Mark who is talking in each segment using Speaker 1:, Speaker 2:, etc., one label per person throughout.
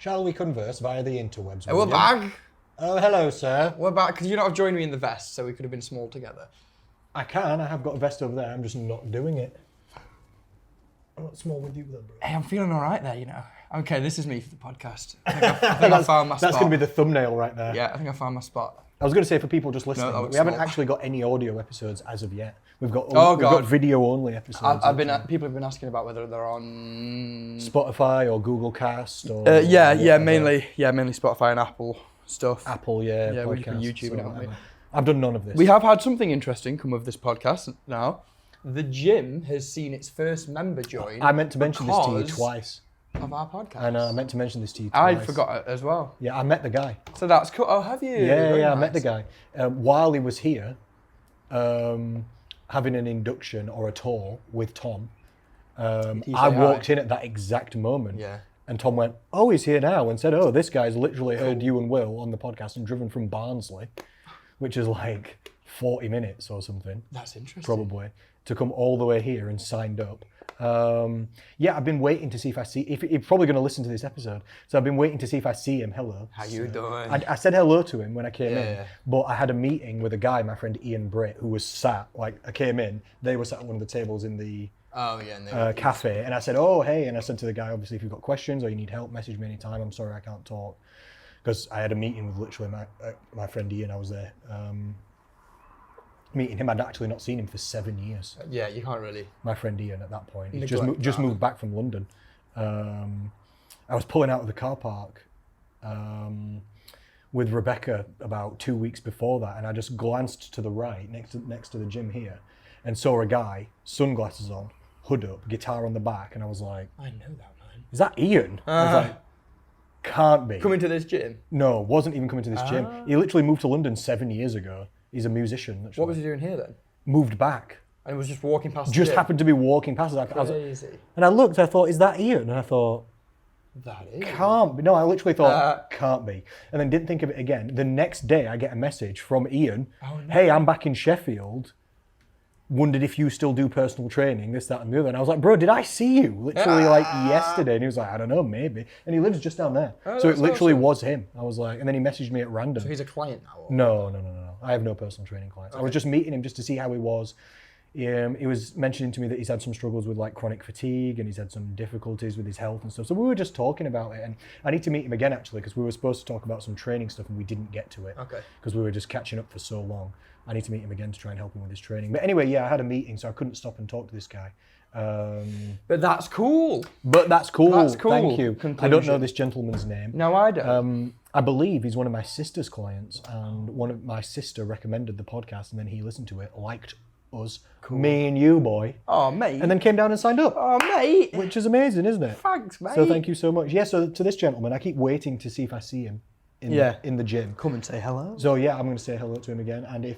Speaker 1: Shall we converse via the interwebs?
Speaker 2: We're back.
Speaker 1: Oh, hello, sir.
Speaker 2: We're back. Could you not have joined me in the vest so we could have been small together?
Speaker 1: I can. I have got a vest over there. I'm just not doing it. I'm not small with you, though, bro.
Speaker 2: Hey, I'm feeling all right there, you know. Okay, this is me for the podcast. I think I found my spot.
Speaker 1: That's going to be the thumbnail right there.
Speaker 2: Yeah, I think I found my spot.
Speaker 1: I was going to say for people just listening,
Speaker 2: No,
Speaker 1: we haven't actually got any audio episodes as of yet. We've got video-only episodes. People
Speaker 2: have been asking about whether they're on
Speaker 1: Spotify or Google Cast or
Speaker 2: mainly Spotify and Apple stuff.
Speaker 1: Apple,
Speaker 2: Yeah, we've
Speaker 1: podcasts,
Speaker 2: been YouTubing, haven't we?
Speaker 1: I've done none of this.
Speaker 2: We have had something interesting come of this podcast now. The gym has seen its first member join.
Speaker 1: I meant to mention this to you twice.
Speaker 2: Of our podcast.
Speaker 1: I know, I meant to mention this to you twice.
Speaker 2: I forgot it as well.
Speaker 1: Yeah, I met the guy.
Speaker 2: So that's cool. Oh, have you?
Speaker 1: Yeah, I met the guy. While he was here, having an induction or a tour with Tom, I walked in at that exact moment.
Speaker 2: Yeah.
Speaker 1: And Tom went, oh, he's here now, and said, oh, this guy's literally heard you and Will on the podcast and driven from Barnsley, which is like 40 minutes or something.
Speaker 2: That's interesting.
Speaker 1: Probably. To come all the way here and signed up. I've been waiting to see if he's probably going to listen to this episode. So I've been waiting to see if I see him. Hello.
Speaker 2: How you doing?
Speaker 1: I said hello to him when I came in, but I had a meeting with a guy, my friend Ian Britt, who was sat, like I came in, they were sat at one of the tables in the cafe, and I said, oh, hey, and I said to the guy, obviously, if you've got questions or you need help, message me anytime. I'm sorry I can't talk. Because I had a meeting with literally my friend Ian, I was there. Meeting him, I'd actually not seen him for 7 years.
Speaker 2: Yeah, you can't really.
Speaker 1: My friend Ian at that point, he just moved back from London. I was pulling out of the car park with Rebecca about 2 weeks before that, and I just glanced to the right next to the gym here, and saw a guy, sunglasses on, hood up, guitar on the back, and I was like,
Speaker 2: I know that man.
Speaker 1: Is that Ian? I was like, can't be.
Speaker 2: Coming to this gym?
Speaker 1: No, wasn't even coming to this gym. He literally moved to London 7 years ago. He's a musician. Literally.
Speaker 2: What was he doing here then?
Speaker 1: Moved back.
Speaker 2: And he was just walking past
Speaker 1: Just happened to be walking past us.
Speaker 2: Crazy.
Speaker 1: And I looked, I thought, is that Ian? And I thought,
Speaker 2: that is.
Speaker 1: Can't be. No, I literally thought, can't be. And then didn't think of it again. The next day, I get a message from Ian. Oh, no. Hey, I'm back in Sheffield. Wondered if you still do personal training, this, that, and the other. And I was like, bro, did I see you? Literally like yesterday. And he was like, I don't know, maybe. And he lives just down there. So it literally was him. I was like, and then he messaged me at random.
Speaker 2: So he's a client now? Or?
Speaker 1: No. I have no personal training clients. Okay. I was just meeting him just to see how he was. He was mentioning to me that he's had some struggles with like chronic fatigue and he's had some difficulties with his health and stuff. So we were just talking about it, and I need to meet him again actually because we were supposed to talk about some training stuff and we didn't get to it. Okay. Because we were just catching up for so long. I need to meet him again to try and help him with his training. But anyway, I had a meeting, so I couldn't stop and talk to this guy.
Speaker 2: But that's cool.
Speaker 1: That's cool. Thank you.
Speaker 2: Conclusion.
Speaker 1: I don't know this gentleman's name.
Speaker 2: No, I don't.
Speaker 1: I believe he's one of my sister's clients, and my sister recommended the podcast, and then he listened to it, liked us, me and you, boy.
Speaker 2: Oh, mate.
Speaker 1: And then came down and signed up.
Speaker 2: Oh, mate.
Speaker 1: Which is amazing, isn't it?
Speaker 2: Thanks, mate.
Speaker 1: So thank you so much. Yeah, so to this gentleman, I keep waiting to see if I see him in the gym.
Speaker 2: Come and say hello.
Speaker 1: So yeah, I'm going to say hello to him again. And if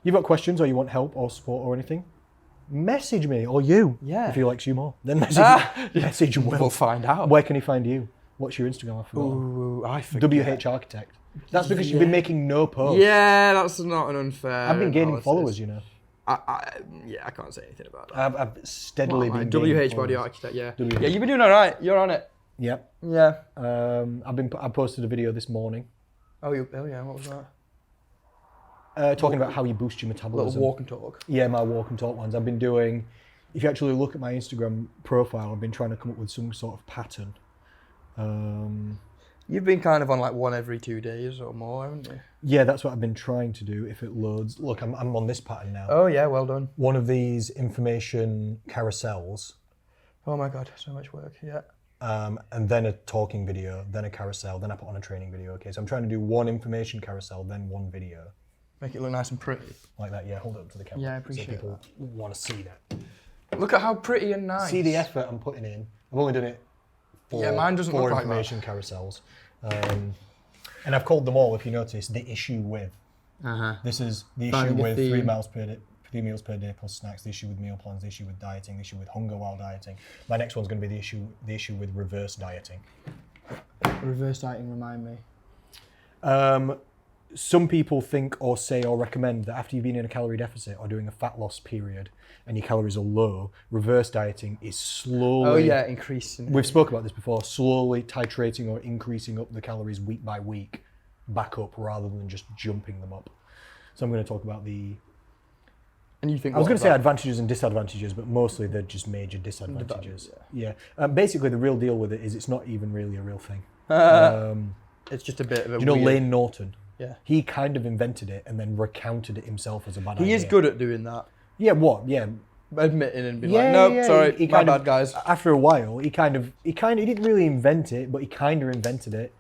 Speaker 1: you've got questions or you want help or support or anything, message me, or you. Yeah. If he likes you more, then message Will.
Speaker 2: We'll find out.
Speaker 1: Where can he find you? What's your Instagram? I forgot.
Speaker 2: Ooh, I forget.
Speaker 1: WH Architect. That's because you've been making no posts.
Speaker 2: Yeah, that's not an unfair.
Speaker 1: I've been gaining followers, you know.
Speaker 2: I can't say anything about that.
Speaker 1: I've steadily been
Speaker 2: WH Body Architect, yeah. Yeah, you've been doing all right. You're on it.
Speaker 1: Yep.
Speaker 2: Yeah.
Speaker 1: I posted a video this morning.
Speaker 2: Oh yeah, what was
Speaker 1: that? Talking about how you boost your metabolism.
Speaker 2: Little walk and talk.
Speaker 1: Yeah, my walk and talk ones. I've been doing, if you actually look at my Instagram profile, I've been trying to come up with some sort of pattern.
Speaker 2: You've been kind of on like one every 2 days or more, haven't you?
Speaker 1: Yeah, that's what I've been trying to do if it loads. Look, I'm on this pattern now.
Speaker 2: Oh yeah, well done.
Speaker 1: One of these information carousels.
Speaker 2: Oh my God, so much work, yeah.
Speaker 1: And then a talking video, then a carousel, then I put on a training video. Okay, so I'm trying to do one information carousel, then one video.
Speaker 2: Make it look nice and pretty.
Speaker 1: Like that, yeah, hold it up to the camera.
Speaker 2: Yeah, I appreciate
Speaker 1: so people want to see that.
Speaker 2: Look at how pretty and nice.
Speaker 1: See the effort I'm putting in. I've only done it
Speaker 2: mine doesn't look like
Speaker 1: information carousels. And I've called them all, if you notice, the issue with. This is the issue with 3 meals per day plus snacks, the issue with meal plans, the issue with dieting, the issue with hunger while dieting. My next one's going to be the issue with reverse dieting.
Speaker 2: Reverse dieting, remind me.
Speaker 1: some people think or say or recommend that after you've been in a calorie deficit or doing a fat loss period and your calories are low, reverse dieting is slowly...
Speaker 2: increasing.
Speaker 1: We've spoke about this before, slowly titrating or increasing up the calories week by week back up rather than just jumping them up. So I'm going to talk about the...
Speaker 2: And you think
Speaker 1: I was going to say advantages and disadvantages, but mostly they're just major disadvantages. Basically, the real deal with it is it's not even really a real thing.
Speaker 2: It's just a bit of a
Speaker 1: you know
Speaker 2: weird...
Speaker 1: Lane Norton?
Speaker 2: Yeah.
Speaker 1: He kind of invented it and then recounted it himself as a bad idea.
Speaker 2: He is good at doing that.
Speaker 1: Yeah, what? Yeah.
Speaker 2: Admitting and being like, nope, sorry, my bad, guys.
Speaker 1: After a while, he didn't really invent it, but he kind of invented it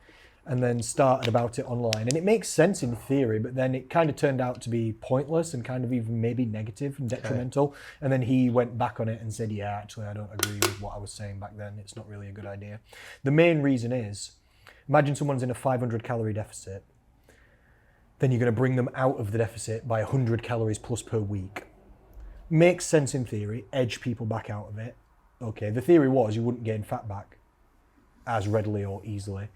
Speaker 1: and then started about it online. And it makes sense in theory, but then it kind of turned out to be pointless and kind of even maybe negative and detrimental. Okay. And then he went back on it and said, yeah, actually, I don't agree with what I was saying back then. It's not really a good idea. The main reason is, imagine someone's in a 500 calorie deficit. Then you're going to bring them out of the deficit by 100 calories plus per week. Makes sense in theory, edge people back out of it. Okay, the theory was you wouldn't gain fat back as readily or easily.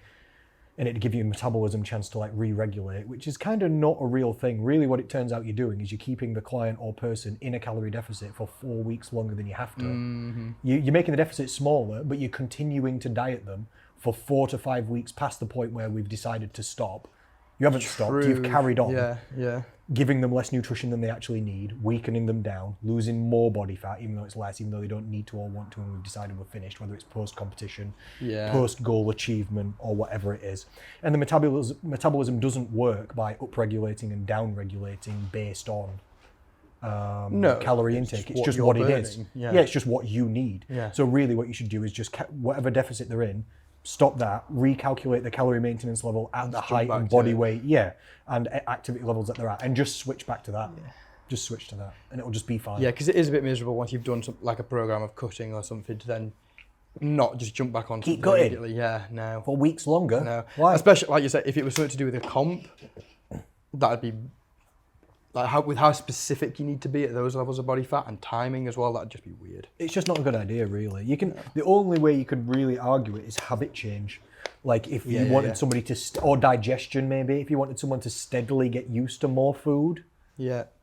Speaker 1: And it'd give you a metabolism chance to like re-regulate, which is kind of not a real thing. Really what it turns out you're doing is you're keeping the client or person in a calorie deficit for 4 weeks longer than you have to. Mm-hmm. You're making the deficit smaller, but you're continuing to diet them for 4 to 5 weeks past the point where we've decided to stop. You haven't stopped, you've carried on.
Speaker 2: Yeah.
Speaker 1: Giving them less nutrition than they actually need, weakening them down, losing more body fat, even though it's less, even though they don't need to or want to, and we've decided we're finished, whether it's post-competition, post-goal achievement, or whatever it is. And the metabolism doesn't work by upregulating and downregulating based on calorie intake. It's just what it is. Yeah, it's just what you need. Yeah. So really what you should do is just, whatever deficit they're in, stop that, recalculate the calorie maintenance level at the height and body weight, and activity levels that they're at, and just switch back to that. Yeah. Just switch to that, and it'll just be fine.
Speaker 2: Yeah, because it is a bit miserable once you've done like a program of cutting or something to then not just jump back on.
Speaker 1: Keep cutting.
Speaker 2: Immediately. Yeah, no.
Speaker 1: For weeks longer.
Speaker 2: No.
Speaker 1: Why?
Speaker 2: Especially like you said, if it was something to do with a comp, that'd be like how specific you need to be at those levels of body fat and timing as well. That'd just be weird.
Speaker 1: It's just not a good idea, really. The only way you could really argue it is habit change. Like if you wanted somebody to, or digestion maybe, if you wanted someone to steadily get used to more food,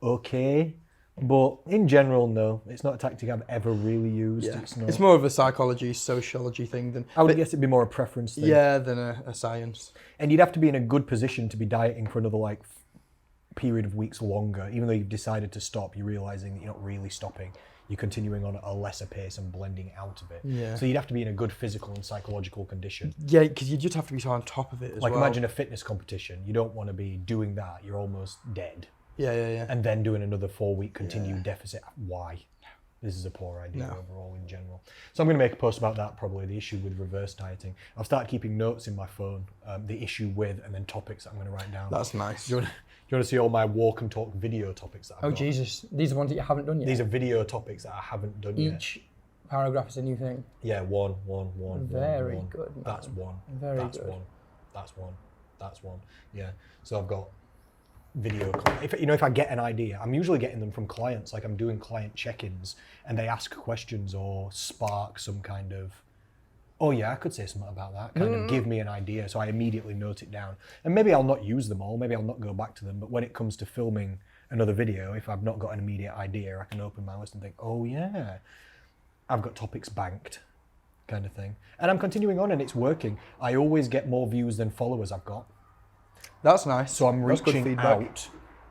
Speaker 1: okay. But in general, no, it's not a tactic I've ever really used.
Speaker 2: Yeah. It's more of a psychology, sociology thing than...
Speaker 1: I would guess it'd be more a preference thing.
Speaker 2: Yeah, than a science.
Speaker 1: And you'd have to be in a good position to be dieting for another period of weeks longer. Even though you've decided to stop, you're realising that you're not really stopping. You're continuing on at a lesser pace and blending out of it. Yeah. So you'd have to be in a good physical and psychological condition.
Speaker 2: Yeah, because you just have to be so on top of it as well.
Speaker 1: Like imagine a fitness competition. You don't want to be doing that. You're almost dead.
Speaker 2: Yeah.
Speaker 1: And then doing another 4-week continued deficit. Why? This is a poor idea overall in general. So I'm going to make a post about that probably, the issue with reverse dieting. I've started keeping notes in my phone, the issue with, and then topics that I'm going to write down.
Speaker 2: That's nice.
Speaker 1: Do you want to see all my walk and talk video topics that I've got?
Speaker 2: Oh Jesus, these are ones that you haven't done yet?
Speaker 1: These are video topics that I haven't done yet.
Speaker 2: Each paragraph is a new thing?
Speaker 1: Yeah, one.
Speaker 2: Very good. Man.
Speaker 1: That's one.
Speaker 2: That's good.
Speaker 1: That's one. Yeah. So I've got video. If I get an idea, I'm usually getting them from clients. Like I'm doing client check-ins, and they ask questions or spark some kind of, oh yeah, I could say something about that. Kind of give me an idea, so I immediately note it down. And maybe I'll not use them all. Maybe I'll not go back to them. But when it comes to filming another video, if I've not got an immediate idea, I can open my list and think, oh yeah, I've got topics banked, kind of thing. And I'm continuing on, and it's working. I always get more views than followers I've got.
Speaker 2: That's nice.
Speaker 1: So I'm reaching out.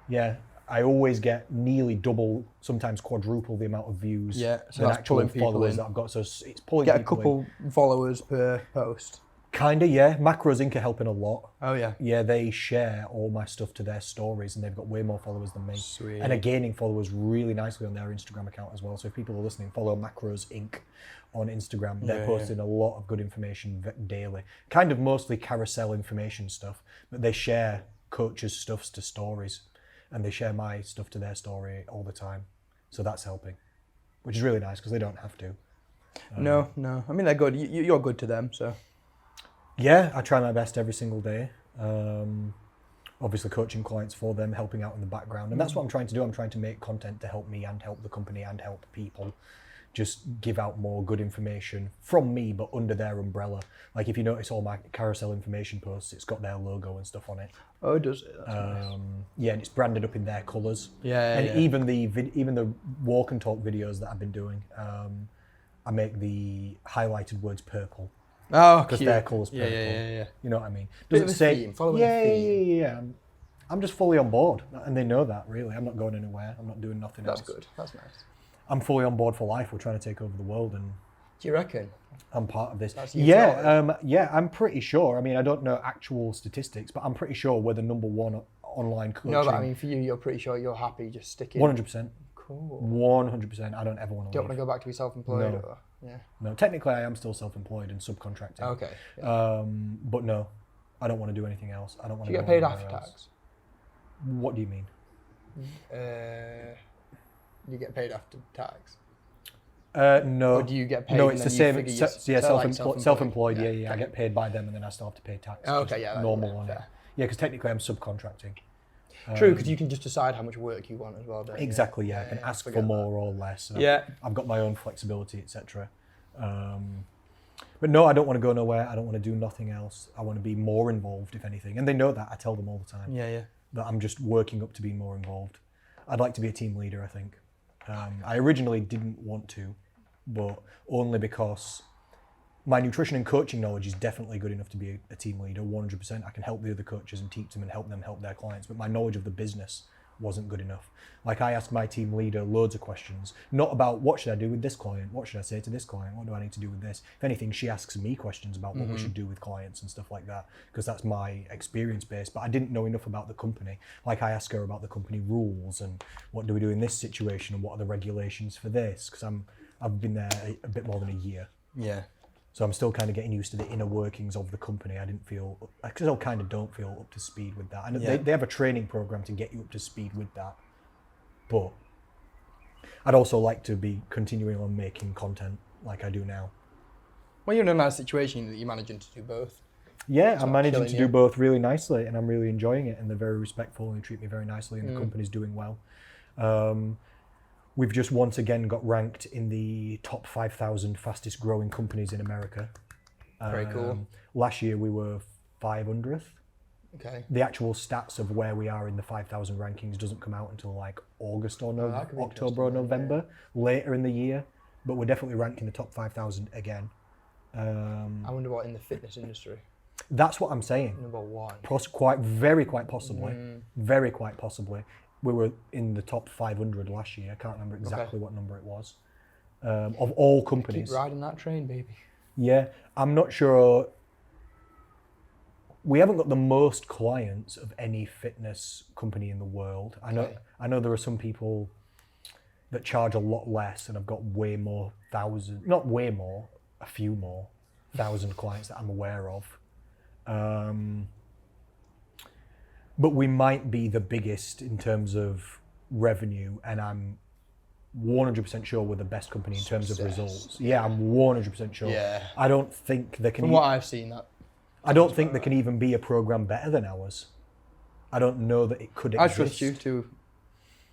Speaker 1: Yeah, I always get nearly double, sometimes quadruple the amount of views than actual followers that I've got. So it's pulling
Speaker 2: people in.
Speaker 1: Get a
Speaker 2: couple followers per post.
Speaker 1: Kinda, yeah. Macros Inc. are helping a lot.
Speaker 2: Oh yeah.
Speaker 1: Yeah, they share all my stuff to their stories, and they've got way more followers than me.
Speaker 2: Sweet.
Speaker 1: And are gaining followers really nicely on their Instagram account as well. So if people are listening, follow Macros Inc. on Instagram. They're posting a lot of good information daily. Kind of mostly carousel information stuff, but they share coaches' stuffs to stories, and they share my stuff to their story all the time. So that's helping, which is really nice because they don't have to.
Speaker 2: No. I mean, they're good. You're good to them, so.
Speaker 1: Yeah, I try my best every single day. Obviously coaching clients for them, helping out in the background. And that's what I'm trying to do. I'm trying to make content to help me and help the company and help people just give out more good information from me, but under their umbrella. Like if you notice all my carousel information posts, it's got their logo and stuff on it.
Speaker 2: Oh, does it? That's nice.
Speaker 1: Yeah, and it's branded up in their colours.
Speaker 2: Yeah,
Speaker 1: and
Speaker 2: yeah.
Speaker 1: even the walk and talk videos that I've been doing, I make the highlighted words purple
Speaker 2: Oh,
Speaker 1: because
Speaker 2: cute.
Speaker 1: their colours purple.
Speaker 2: Yeah.
Speaker 1: You know what I mean?
Speaker 2: Bit of a theme, follow
Speaker 1: yeah,
Speaker 2: a theme.
Speaker 1: yeah. I'm just fully on board, and they know that. Really, I'm not going anywhere. I'm not doing nothing else.
Speaker 2: That's good. That's nice.
Speaker 1: I'm fully on board for life. We're trying to take over the world, and
Speaker 2: Do you reckon?
Speaker 1: I'm part of this.
Speaker 2: That's you
Speaker 1: Yeah, I'm pretty sure. I mean, I don't know actual statistics, but I'm pretty sure we're the number one online coaching.
Speaker 2: No, but I mean, for you, you're pretty sure you're happy just sticking.
Speaker 1: 100%.
Speaker 2: Cool.
Speaker 1: 100%. I don't ever want to
Speaker 2: Don't
Speaker 1: leave.
Speaker 2: want to go back to be self-employed?
Speaker 1: No.
Speaker 2: Or, yeah.
Speaker 1: No, technically I am still self-employed and subcontracting.
Speaker 2: Okay. Yeah.
Speaker 1: But no, I don't want to do anything else. I don't want
Speaker 2: Do
Speaker 1: to
Speaker 2: you get
Speaker 1: go
Speaker 2: paid
Speaker 1: anywhere
Speaker 2: after
Speaker 1: else.
Speaker 2: tax?
Speaker 1: What do you mean?
Speaker 2: You get paid after tax?
Speaker 1: No.
Speaker 2: Or do you get paid?
Speaker 1: No,
Speaker 2: and
Speaker 1: it's the
Speaker 2: then
Speaker 1: same.
Speaker 2: you figure
Speaker 1: Yeah,
Speaker 2: self-employed?
Speaker 1: self-employed. Yeah. I get paid by them, and then I still have to pay tax.
Speaker 2: Oh,
Speaker 1: just
Speaker 2: okay, yeah.
Speaker 1: normal
Speaker 2: yeah,
Speaker 1: on it.
Speaker 2: fair.
Speaker 1: Yeah, because technically I'm subcontracting.
Speaker 2: True, because you can just decide how much work you want as well, don't you?
Speaker 1: Exactly. Yeah, I can ask for
Speaker 2: forget
Speaker 1: more or less. So
Speaker 2: Yeah.
Speaker 1: I've got my own flexibility, etc. But no, I don't want to go nowhere. I don't want to do nothing else. I want to be more involved, if anything, and they know that. I tell them all the time.
Speaker 2: Yeah.
Speaker 1: That I'm just working up to be more involved. I'd like to be a team leader, I think. I originally didn't want to, but only because my nutrition and coaching knowledge is definitely good enough to be a team leader, 100%. I can help the other coaches and teach them and help them help their clients, but my knowledge of the business wasn't good enough. Like I asked my team leader loads of questions, not about what should I do with this client, what should I say to this client, what do I need to do with this. If anything, she asks me questions about what we should do with clients and stuff like that, because that's my experience base, but I didn't know enough about the company. Like I asked her about the company rules and what do we do in this situation and what are the regulations for this, because I've been there a bit more than a year.
Speaker 2: Yeah.
Speaker 1: So I'm still kind of getting used to the inner workings of the company. I still kind of don't feel up to speed with that. And they have a training program to get you up to speed with that. But I'd also like to be continuing on making content like I do now.
Speaker 2: Well, you're in a nice situation that you're managing to do both.
Speaker 1: Yeah, I'm
Speaker 2: not
Speaker 1: managing
Speaker 2: killing
Speaker 1: to
Speaker 2: you.
Speaker 1: do both really nicely, and I'm really enjoying it, and they're very respectful and they treat me very nicely, and the company's doing well. We've just once again got ranked in the top 5,000 fastest growing companies in America.
Speaker 2: Very cool.
Speaker 1: Last year we were 500th.
Speaker 2: Okay.
Speaker 1: The actual stats of where we are in the 5,000 rankings doesn't come out until like August or
Speaker 2: that could be
Speaker 1: October or
Speaker 2: interesting,
Speaker 1: November, later in the year. But we're definitely ranked in the top 5,000 again.
Speaker 2: I wonder what in the fitness industry.
Speaker 1: That's what I'm saying.
Speaker 2: Number one.
Speaker 1: Quite possibly. Very quite possibly. We were in the top 500 last year. I can't remember exactly what number it was. Of all companies.
Speaker 2: Keep riding that train, baby.
Speaker 1: Yeah, I'm not sure. We haven't got the most clients of any fitness company in the world. I know there are some people that charge a lot less and have got way more not way more, a few more thousand clients that I'm aware of. But we might be the biggest in terms of revenue, and I'm 100% sure we're the best company in terms of results. Yeah, I'm 100% sure.
Speaker 2: Yeah.
Speaker 1: I don't think there can.
Speaker 2: From what I've seen,
Speaker 1: I don't think there can even be a program better than ours. I don't know that it could
Speaker 2: I
Speaker 1: exist.
Speaker 2: trust you to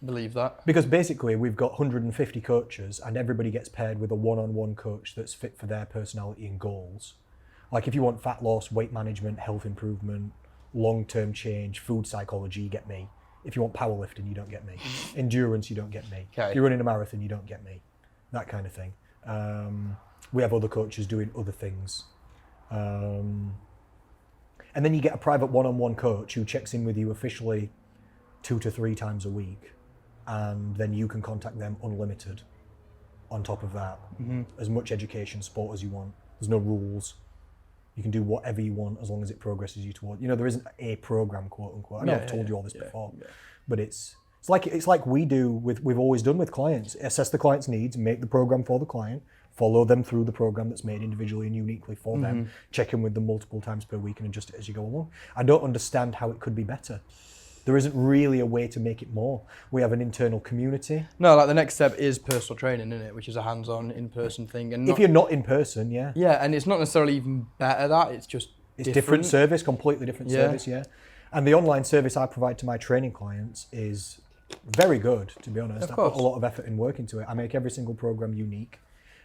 Speaker 2: believe that.
Speaker 1: Because basically we've got 150 coaches and everybody gets paired with a one-on-one coach that's fit for their personality and goals. Like if you want fat loss, weight management, health improvement, long-term change, food psychology, you get me. If you want powerlifting, you don't get me. Endurance, you don't get me.
Speaker 2: Okay.
Speaker 1: If you're running a marathon, you don't get me. That kind of thing. We have other coaches doing other things. And then you get a private one-on-one coach who checks in with you officially 2 to 3 times a week. And then you can contact them unlimited on top of that. As much education, support as you want. There's no rules. You can do whatever you want as long as it progresses you toward. There isn't a program, quote unquote. I know I've told you all this before, but it's like we do we've always done with clients. Assess the client's needs, make the program for the client, follow them through the program that's made individually and uniquely for them, check in with them multiple times per week and adjust it as you go along. I don't understand how it could be better. There isn't really a way to make it more. We have an internal community.
Speaker 2: No, like the next step is personal training, isn't it? Which is a hands-on, in-person thing. And
Speaker 1: If you're not in person, yeah.
Speaker 2: Yeah, and it's not necessarily even better that, it's just
Speaker 1: different service, completely different service, yeah. And the online service I provide to my training clients is very good, to be honest. I put a lot of effort and work into it. I make every single program unique.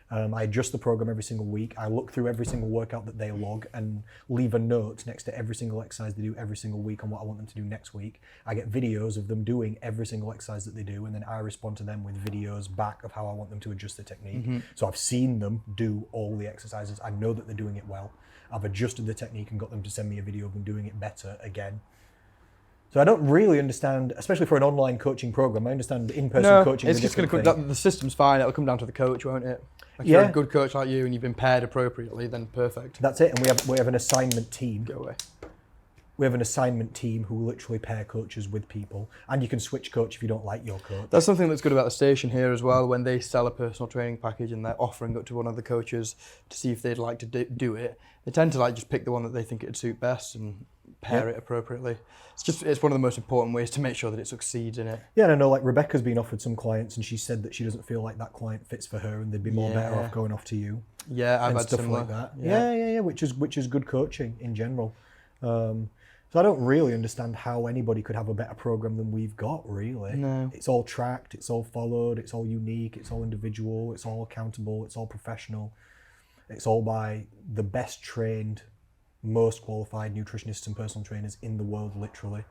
Speaker 1: I adjust the program every single week. I look through every single workout that they log and leave a note next to every single exercise they do every single week on what I want them to do next week. I get videos of them doing every single exercise that they do, and then I respond to them with videos back of how I want them to adjust the technique. So I've seen them do all the exercises. I know that they're doing it well. I've adjusted the technique and got them to send me a video of them doing it better again. So I don't really understand, especially for an online coaching program. I understand in-person coaching.
Speaker 2: It's just going to come. The system's fine. It'll come down to the coach, won't it? If you're a good coach like you and you've been paired appropriately, then perfect.
Speaker 1: That's it. And we have an assignment team.
Speaker 2: Go away.
Speaker 1: We have an assignment team who literally pair coaches with people, and you can switch coach if you don't like your coach.
Speaker 2: That's something that's good about the station here as well. When they sell a personal training package and they're offering it to one of the coaches to see if they'd like to do it, they tend to just pick the one that they think it'd suit best and pair it appropriately. It's one of the most important ways to make sure that it succeeds in it.
Speaker 1: Yeah, and I know Rebecca's been offered some clients, and she said that she doesn't feel like that client fits for her, and they'd be more better off going off to you.
Speaker 2: Yeah, I've had
Speaker 1: stuff
Speaker 2: similar.
Speaker 1: like that. Yeah, which is good coaching in general. So I don't really understand how anybody could have a better program than we've got, really.
Speaker 2: No.
Speaker 1: It's all tracked, it's all followed, it's all unique, it's all individual, it's all accountable, it's all professional. It's all by the best trained, most qualified nutritionists and personal trainers in the world, literally.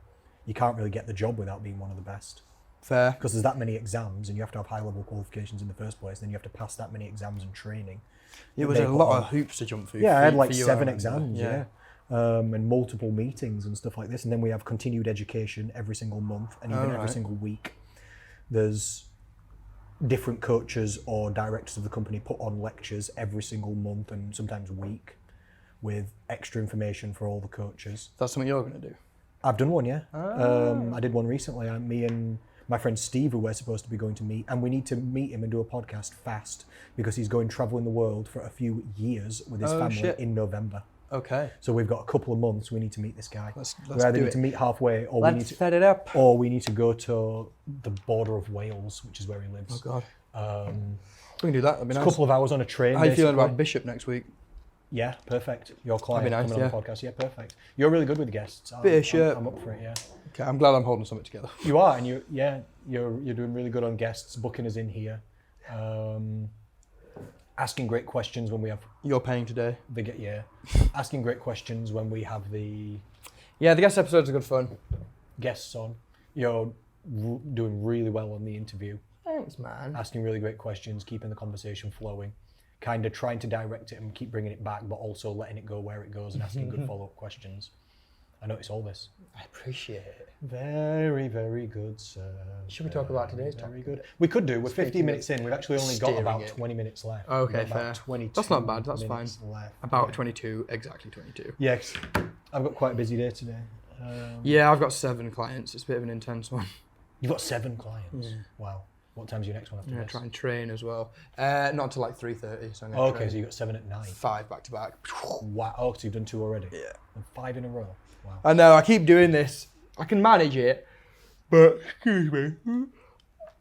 Speaker 1: You can't really get the job without being one of the best.
Speaker 2: Fair.
Speaker 1: Because there's that many exams, and you have to have high-level qualifications in the first place, then you have to pass that many exams and training.
Speaker 2: It was a lot of hoops to jump through.
Speaker 1: Yeah, I had like 7 exams, and multiple meetings and stuff like this. And then we have continued education every single month and even every single week. There's different coaches or directors of the company put on lectures every single month and sometimes week with extra information for all the coaches.
Speaker 2: That's something you're going to do?
Speaker 1: I've done one, yeah. I did one recently. Me and my friend Steve, who we're supposed to be going to meet, and we need to meet him and do a podcast fast because he's going traveling the world for a few years with his family in November.
Speaker 2: Okay.
Speaker 1: So we've got a couple of months. We need to meet this guy.
Speaker 2: Let's
Speaker 1: we either
Speaker 2: do
Speaker 1: need to meet halfway, or
Speaker 2: Let's
Speaker 1: we need to
Speaker 2: set it up.
Speaker 1: or we need to go to the border of Wales, which is where he lives.
Speaker 2: Oh God. We can do that. That'd be
Speaker 1: It's
Speaker 2: nice.
Speaker 1: a couple of hours on a train.
Speaker 2: How are you feeling
Speaker 1: basically.
Speaker 2: about Bishop next week?
Speaker 1: Yeah, perfect. Your client
Speaker 2: nice,
Speaker 1: coming on the podcast. Yeah, perfect. You're really good with guests.
Speaker 2: Bishop.
Speaker 1: I'm up for it. Yeah.
Speaker 2: Okay, I'm glad I'm holding something together.
Speaker 1: You are, and you're doing really good on guests. Booking us in here. Asking great questions when we have
Speaker 2: You're paying today.
Speaker 1: asking great questions when we have the
Speaker 2: Yeah, the guest episodes are good fun.
Speaker 1: guests on. You're doing really well on the interview.
Speaker 2: Thanks, man.
Speaker 1: Asking really great questions, keeping the conversation flowing, kind of trying to direct it and keep bringing it back, but also letting it go where it goes and asking good follow-up questions. I notice all this.
Speaker 2: I appreciate it.
Speaker 1: Very, very good, sir.
Speaker 2: Should we talk about today's topic?
Speaker 1: Very good. We could do. We're 15 minutes in. We've actually only got
Speaker 2: Steering
Speaker 1: about
Speaker 2: it.
Speaker 1: 20 minutes left.
Speaker 2: Okay,
Speaker 1: We've got about
Speaker 2: fair.
Speaker 1: 22
Speaker 2: That's not bad, that's
Speaker 1: minutes
Speaker 2: fine.
Speaker 1: left.
Speaker 2: About 22, exactly 22.
Speaker 1: Yes. I've got quite a busy day today.
Speaker 2: Yeah, I've got 7 clients. It's a bit of an intense one.
Speaker 1: You've got 7 clients?
Speaker 2: Yeah.
Speaker 1: Wow. What time's your next one after
Speaker 2: I'm going
Speaker 1: this?
Speaker 2: to try and train as well. Not till like 3:30, so I'm going to
Speaker 1: Okay,
Speaker 2: train
Speaker 1: so you've got 7 at night.
Speaker 2: 5 back to back.
Speaker 1: Wow. Oh, so you've done 2 already?
Speaker 2: Yeah.
Speaker 1: And 5 in a row? Wow.
Speaker 2: I know, I keep doing this. I can manage it, but, excuse me,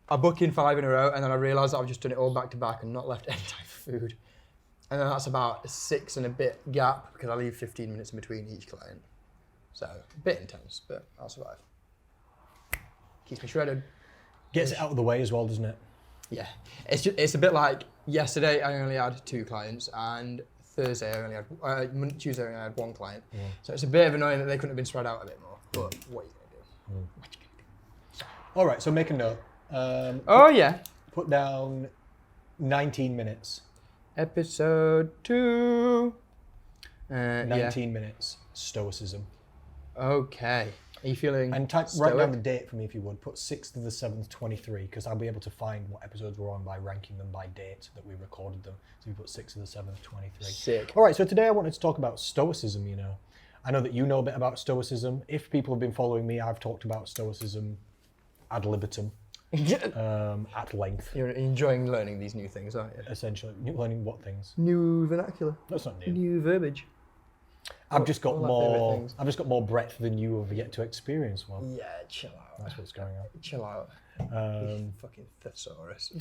Speaker 2: I book in 5 in a row and then I realise that I've just done it all back to back and not left any time for food. And then that's about a 6 and a bit gap because I leave 15 minutes in between each client. So, a bit intense, but I'll survive. Keeps me shredded.
Speaker 1: Gets it out of the way as well, doesn't it?
Speaker 2: Yeah. It's a bit like yesterday I only had 2 clients and Thursday I only had, Tuesday I only had 1 client.
Speaker 1: Yeah.
Speaker 2: So it's a bit of annoying that they couldn't have been spread out a bit more. But what are you going to do? What you going to do?
Speaker 1: All right, so make a note.
Speaker 2: Oh yeah.
Speaker 1: Put down 19 minutes.
Speaker 2: Episode 2.
Speaker 1: 19 minutes. Stoicism.
Speaker 2: Okay. Are you feeling
Speaker 1: And write
Speaker 2: stoic?
Speaker 1: down the date for me if you would. Put 6th of the 7th, 23, because I'll be able to find what episodes we're on by ranking them by date that we recorded them. So you put 6th of the 7th, 23.
Speaker 2: Sick.
Speaker 1: All right, so today I wanted to talk about Stoicism, you know. I know that you know a bit about Stoicism. If people have been following me, I've talked about Stoicism ad libitum, at length,
Speaker 2: You're enjoying learning these new things, aren't you?
Speaker 1: essentially. Learning what things?
Speaker 2: New vernacular.
Speaker 1: That's not new.
Speaker 2: New verbiage.
Speaker 1: I've just got
Speaker 2: all our favourite
Speaker 1: more.
Speaker 2: things.
Speaker 1: I've just got more breadth than you have yet to experience. Well,
Speaker 2: Yeah, chill out.
Speaker 1: that's what's going on.
Speaker 2: Chill out.
Speaker 1: Um,
Speaker 2: Fucking thesaurus.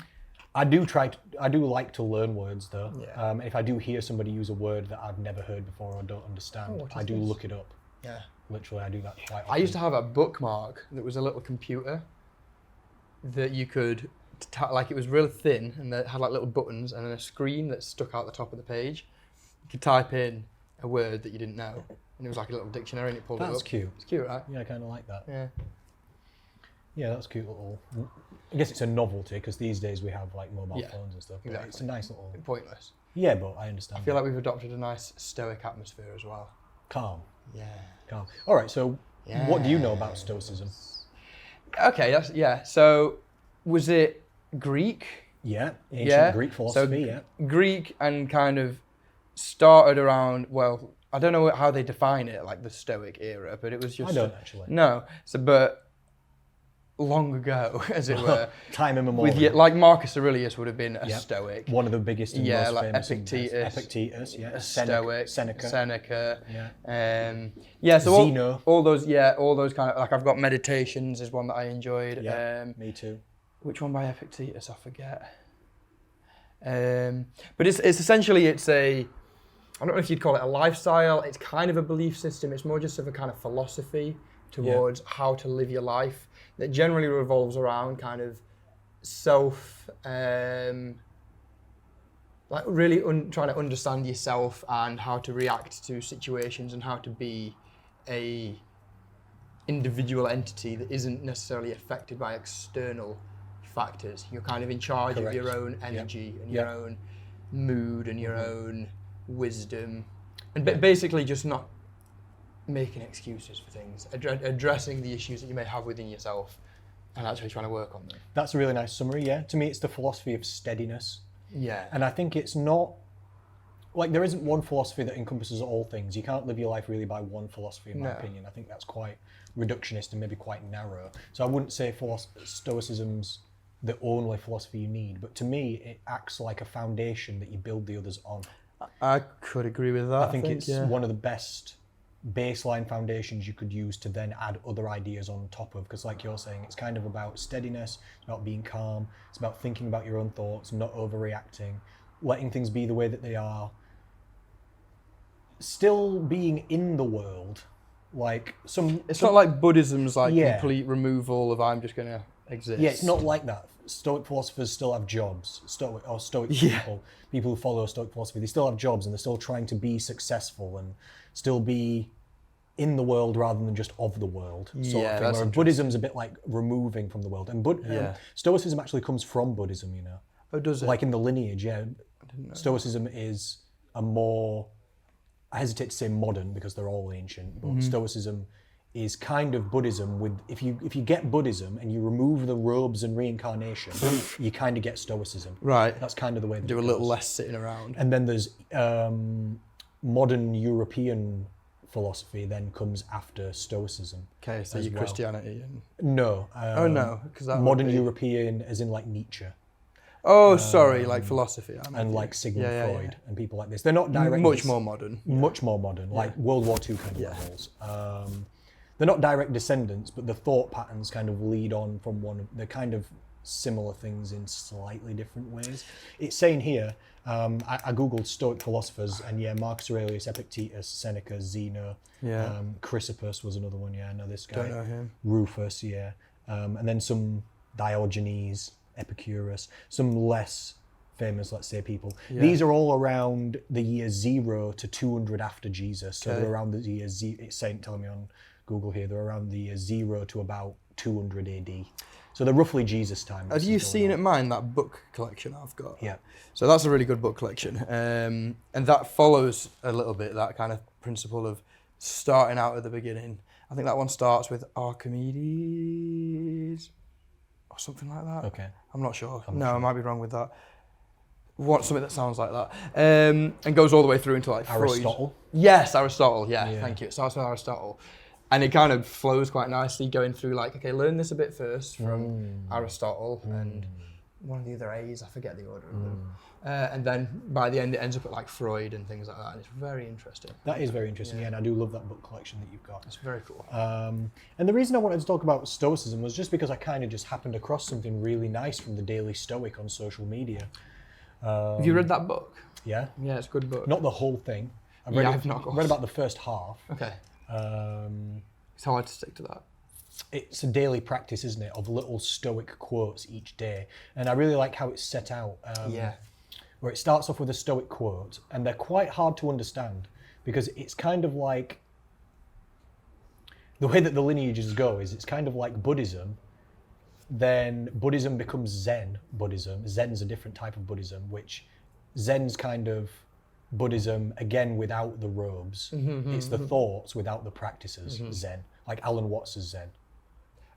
Speaker 1: I do like to learn words though.
Speaker 2: Yeah.
Speaker 1: If I do hear somebody use a word that I've never heard before or don't understand,
Speaker 2: what is
Speaker 1: I do
Speaker 2: this?
Speaker 1: look it up.
Speaker 2: Yeah.
Speaker 1: Literally, I do that quite often.
Speaker 2: I used to have a bookmark that was a little computer that you could like it was real thin, and it had like little buttons, and then a screen that stuck out the top of the page. You could type in a word that you didn't know, and it was like a little dictionary, and it pulled it up.
Speaker 1: That's cute.
Speaker 2: It's cute, right?
Speaker 1: Yeah, I kind of like that.
Speaker 2: Yeah.
Speaker 1: Yeah, that's cute little. I guess it's a novelty because these days we have like mobile
Speaker 2: Yeah,
Speaker 1: phones and stuff. But
Speaker 2: exactly.
Speaker 1: It's a nice little.
Speaker 2: Pointless.
Speaker 1: Yeah, but I understand.
Speaker 2: I feel like we've adopted a nice stoic atmosphere as well.
Speaker 1: Calm.
Speaker 2: Yeah.
Speaker 1: Calm. All right. So, what do you know about Stoicism?
Speaker 2: Okay. So, was it Greek?
Speaker 1: Yeah, ancient Greek philosophy.
Speaker 2: So, Greek and kind of started around. Well, I don't know how they define it, like the Stoic era, but it was just.
Speaker 1: I don't actually.
Speaker 2: No. So, but long ago, as it were.
Speaker 1: Time immemorial.
Speaker 2: Like Marcus Aurelius would have been a Stoic.
Speaker 1: One of the biggest and most
Speaker 2: like
Speaker 1: famous.
Speaker 2: Epictetus.
Speaker 1: Yeah.
Speaker 2: A Stoic.
Speaker 1: Seneca.
Speaker 2: Yeah. So
Speaker 1: Zeno.
Speaker 2: all those kind of, like I've got Meditations is one that I enjoyed.
Speaker 1: Yeah, me too.
Speaker 2: Which one by Epictetus? I forget. But it's essentially a, I don't know if you'd call it a lifestyle. It's kind of a belief system. It's more just of a kind of philosophy towards how to live your life that generally revolves around kind of self, like really trying to understand yourself and how to react to situations and how to be a individual entity that isn't necessarily affected by external factors. You're kind of in charge of your own energy and your own mood and your own wisdom, and basically just not making excuses for things, addressing the issues that you may have within yourself and actually trying to work on them.
Speaker 1: That's a really nice summary, yeah. To me, it's the philosophy of steadiness.
Speaker 2: Yeah.
Speaker 1: And I think it's not, like there isn't one philosophy that encompasses all things. You can't live your life really by one philosophy, in my opinion. I think that's quite reductionist and maybe quite narrow. So I wouldn't say Stoicism's the only philosophy you need, but to me, it acts like a foundation that you build the others on.
Speaker 2: I could agree with that.
Speaker 1: I think it's one of the best baseline foundations you could use to then add other ideas on top of, because like you're saying, it's kind of about steadiness, it's about being calm, it's about thinking about your own thoughts, not overreacting, letting things be the way that they are, still being in the world, like
Speaker 2: it's not like Buddhism's like complete removal of I'm just gonna exist.
Speaker 1: Yeah, it's not like that. Stoic philosophers still have jobs. Stoic people who follow Stoic philosophy, they still have jobs and they're still trying to be successful and still be in the world rather than just of the world. Sort of thing. Where Buddhism's a bit like removing from the world. And Stoicism actually comes from Buddhism, you know.
Speaker 2: Oh, does it?
Speaker 1: Like in the lineage, yeah.
Speaker 2: I didn't know.
Speaker 1: Stoicism is a more, I hesitate to say modern because they're all ancient, but Stoicism is kind of Buddhism with, if you get Buddhism and you remove the robes and reincarnation, you kind of get Stoicism.
Speaker 2: Right.
Speaker 1: That's kind of the way that
Speaker 2: do
Speaker 1: it
Speaker 2: a little
Speaker 1: goes.
Speaker 2: less sitting around.
Speaker 1: And then there's modern European philosophy then comes after Stoicism.
Speaker 2: Okay, so your Christianity and...
Speaker 1: No.
Speaker 2: Oh no, because that
Speaker 1: modern European as in like Nietzsche.
Speaker 2: Oh, sorry, like philosophy.
Speaker 1: And like Sigmund Freud and people like this. They're not directly...
Speaker 2: Much more modern.
Speaker 1: Much more modern, like World War II kind of levels. They're not direct descendants, but the thought patterns kind of lead on from they're kind of similar things in slightly different ways. It's saying here, I googled Stoic philosophers, and Marcus Aurelius, Epictetus, Seneca, Zeno, Chrysippus was another one, I know this guy.
Speaker 2: Don't know him.
Speaker 1: Rufus, and then some Diogenes, Epicurus, some less famous, let's say, people. These are all around the year 0 to 200 after Jesus, so they're around the year it's telling me on Google here, they're around the year 0 to about 200 AD. So they're roughly Jesus time.
Speaker 2: Have you seen at mine that book collection I've got?
Speaker 1: Yeah.
Speaker 2: So that's a really good book collection. And that follows a little bit that kind of principle of starting out at the beginning. I think that one starts with Archimedes or something like that. Okay. I'm not sure. I might be wrong with that. Something that sounds like that. And goes all the way through into like
Speaker 1: Aristotle.
Speaker 2: Freud. Yes, Aristotle. Yeah, thank you. It starts with Aristotle. And it kind of flows quite nicely, going through like, okay, learn this a bit first from Aristotle and one of the other A's, I forget the order of them. And then by the end, it ends up at like Freud and things like that. And it's very interesting.
Speaker 1: That is very interesting, and I do love that book collection that you've got.
Speaker 2: It's very cool.
Speaker 1: And the reason I wanted to talk about Stoicism was just because I kind of just happened across something really nice from the Daily Stoic on social media.
Speaker 2: Have you read that book?
Speaker 1: Yeah.
Speaker 2: Yeah, it's a good book.
Speaker 1: Not the whole thing.
Speaker 2: I've not
Speaker 1: read about the first half.
Speaker 2: Okay. It's hard to stick to that.
Speaker 1: it's a daily practice, isn't it, of little Stoic quotes each day. And I really like how it's set out. Where it starts off with a Stoic quote, and they're quite hard to understand because it's kind of like, the way that the lineages go is it's kind of like Buddhism, then Buddhism becomes Zen Buddhism. Zen's a different type of Buddhism, which Zen's kind of Buddhism, again, without the robes. It's the thoughts without the practices, Zen. Like Alan Watts' Zen.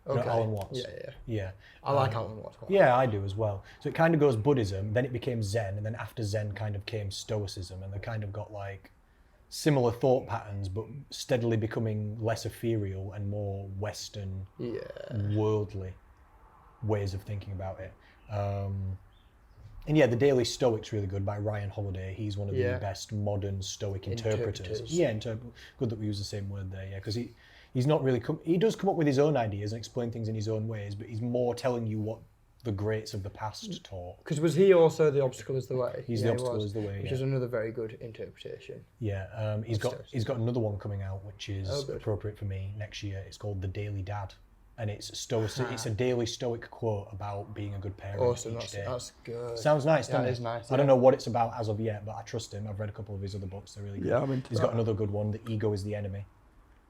Speaker 1: You know Alan Watts? Yeah.
Speaker 2: I like Alan Watts quite.
Speaker 1: Yeah, I do as well. So it kind of goes Buddhism, then it became Zen, and then after Zen kind of came Stoicism, and they kind of got like similar thought patterns, but steadily becoming less ethereal and more Western, worldly ways of thinking about it. And yeah, The Daily Stoic's really good by Ryan Holiday. He's one of the best modern Stoic interpreters. Yeah, good that we use the same word there, yeah, because he's not really, he does come up with his own ideas and explain things in his own ways, but he's more telling you what the greats of the past taught.
Speaker 2: Because was he also The Obstacle is the Way?
Speaker 1: He's The Obstacle is the Way,
Speaker 2: which is another very good interpretation.
Speaker 1: Yeah, he's got another one coming out which is appropriate for me next year. It's called The Daily Dad, and it's it's a daily Stoic quote about being a good parent each day.
Speaker 2: That's good.
Speaker 1: Sounds nice, doesn't it?
Speaker 2: It is nice.
Speaker 1: I don't know what it's about as of yet, but I trust him. I've read a couple of his other books. They're really good.
Speaker 2: Yeah, I'm into
Speaker 1: He's got another good one, The Ego is the Enemy.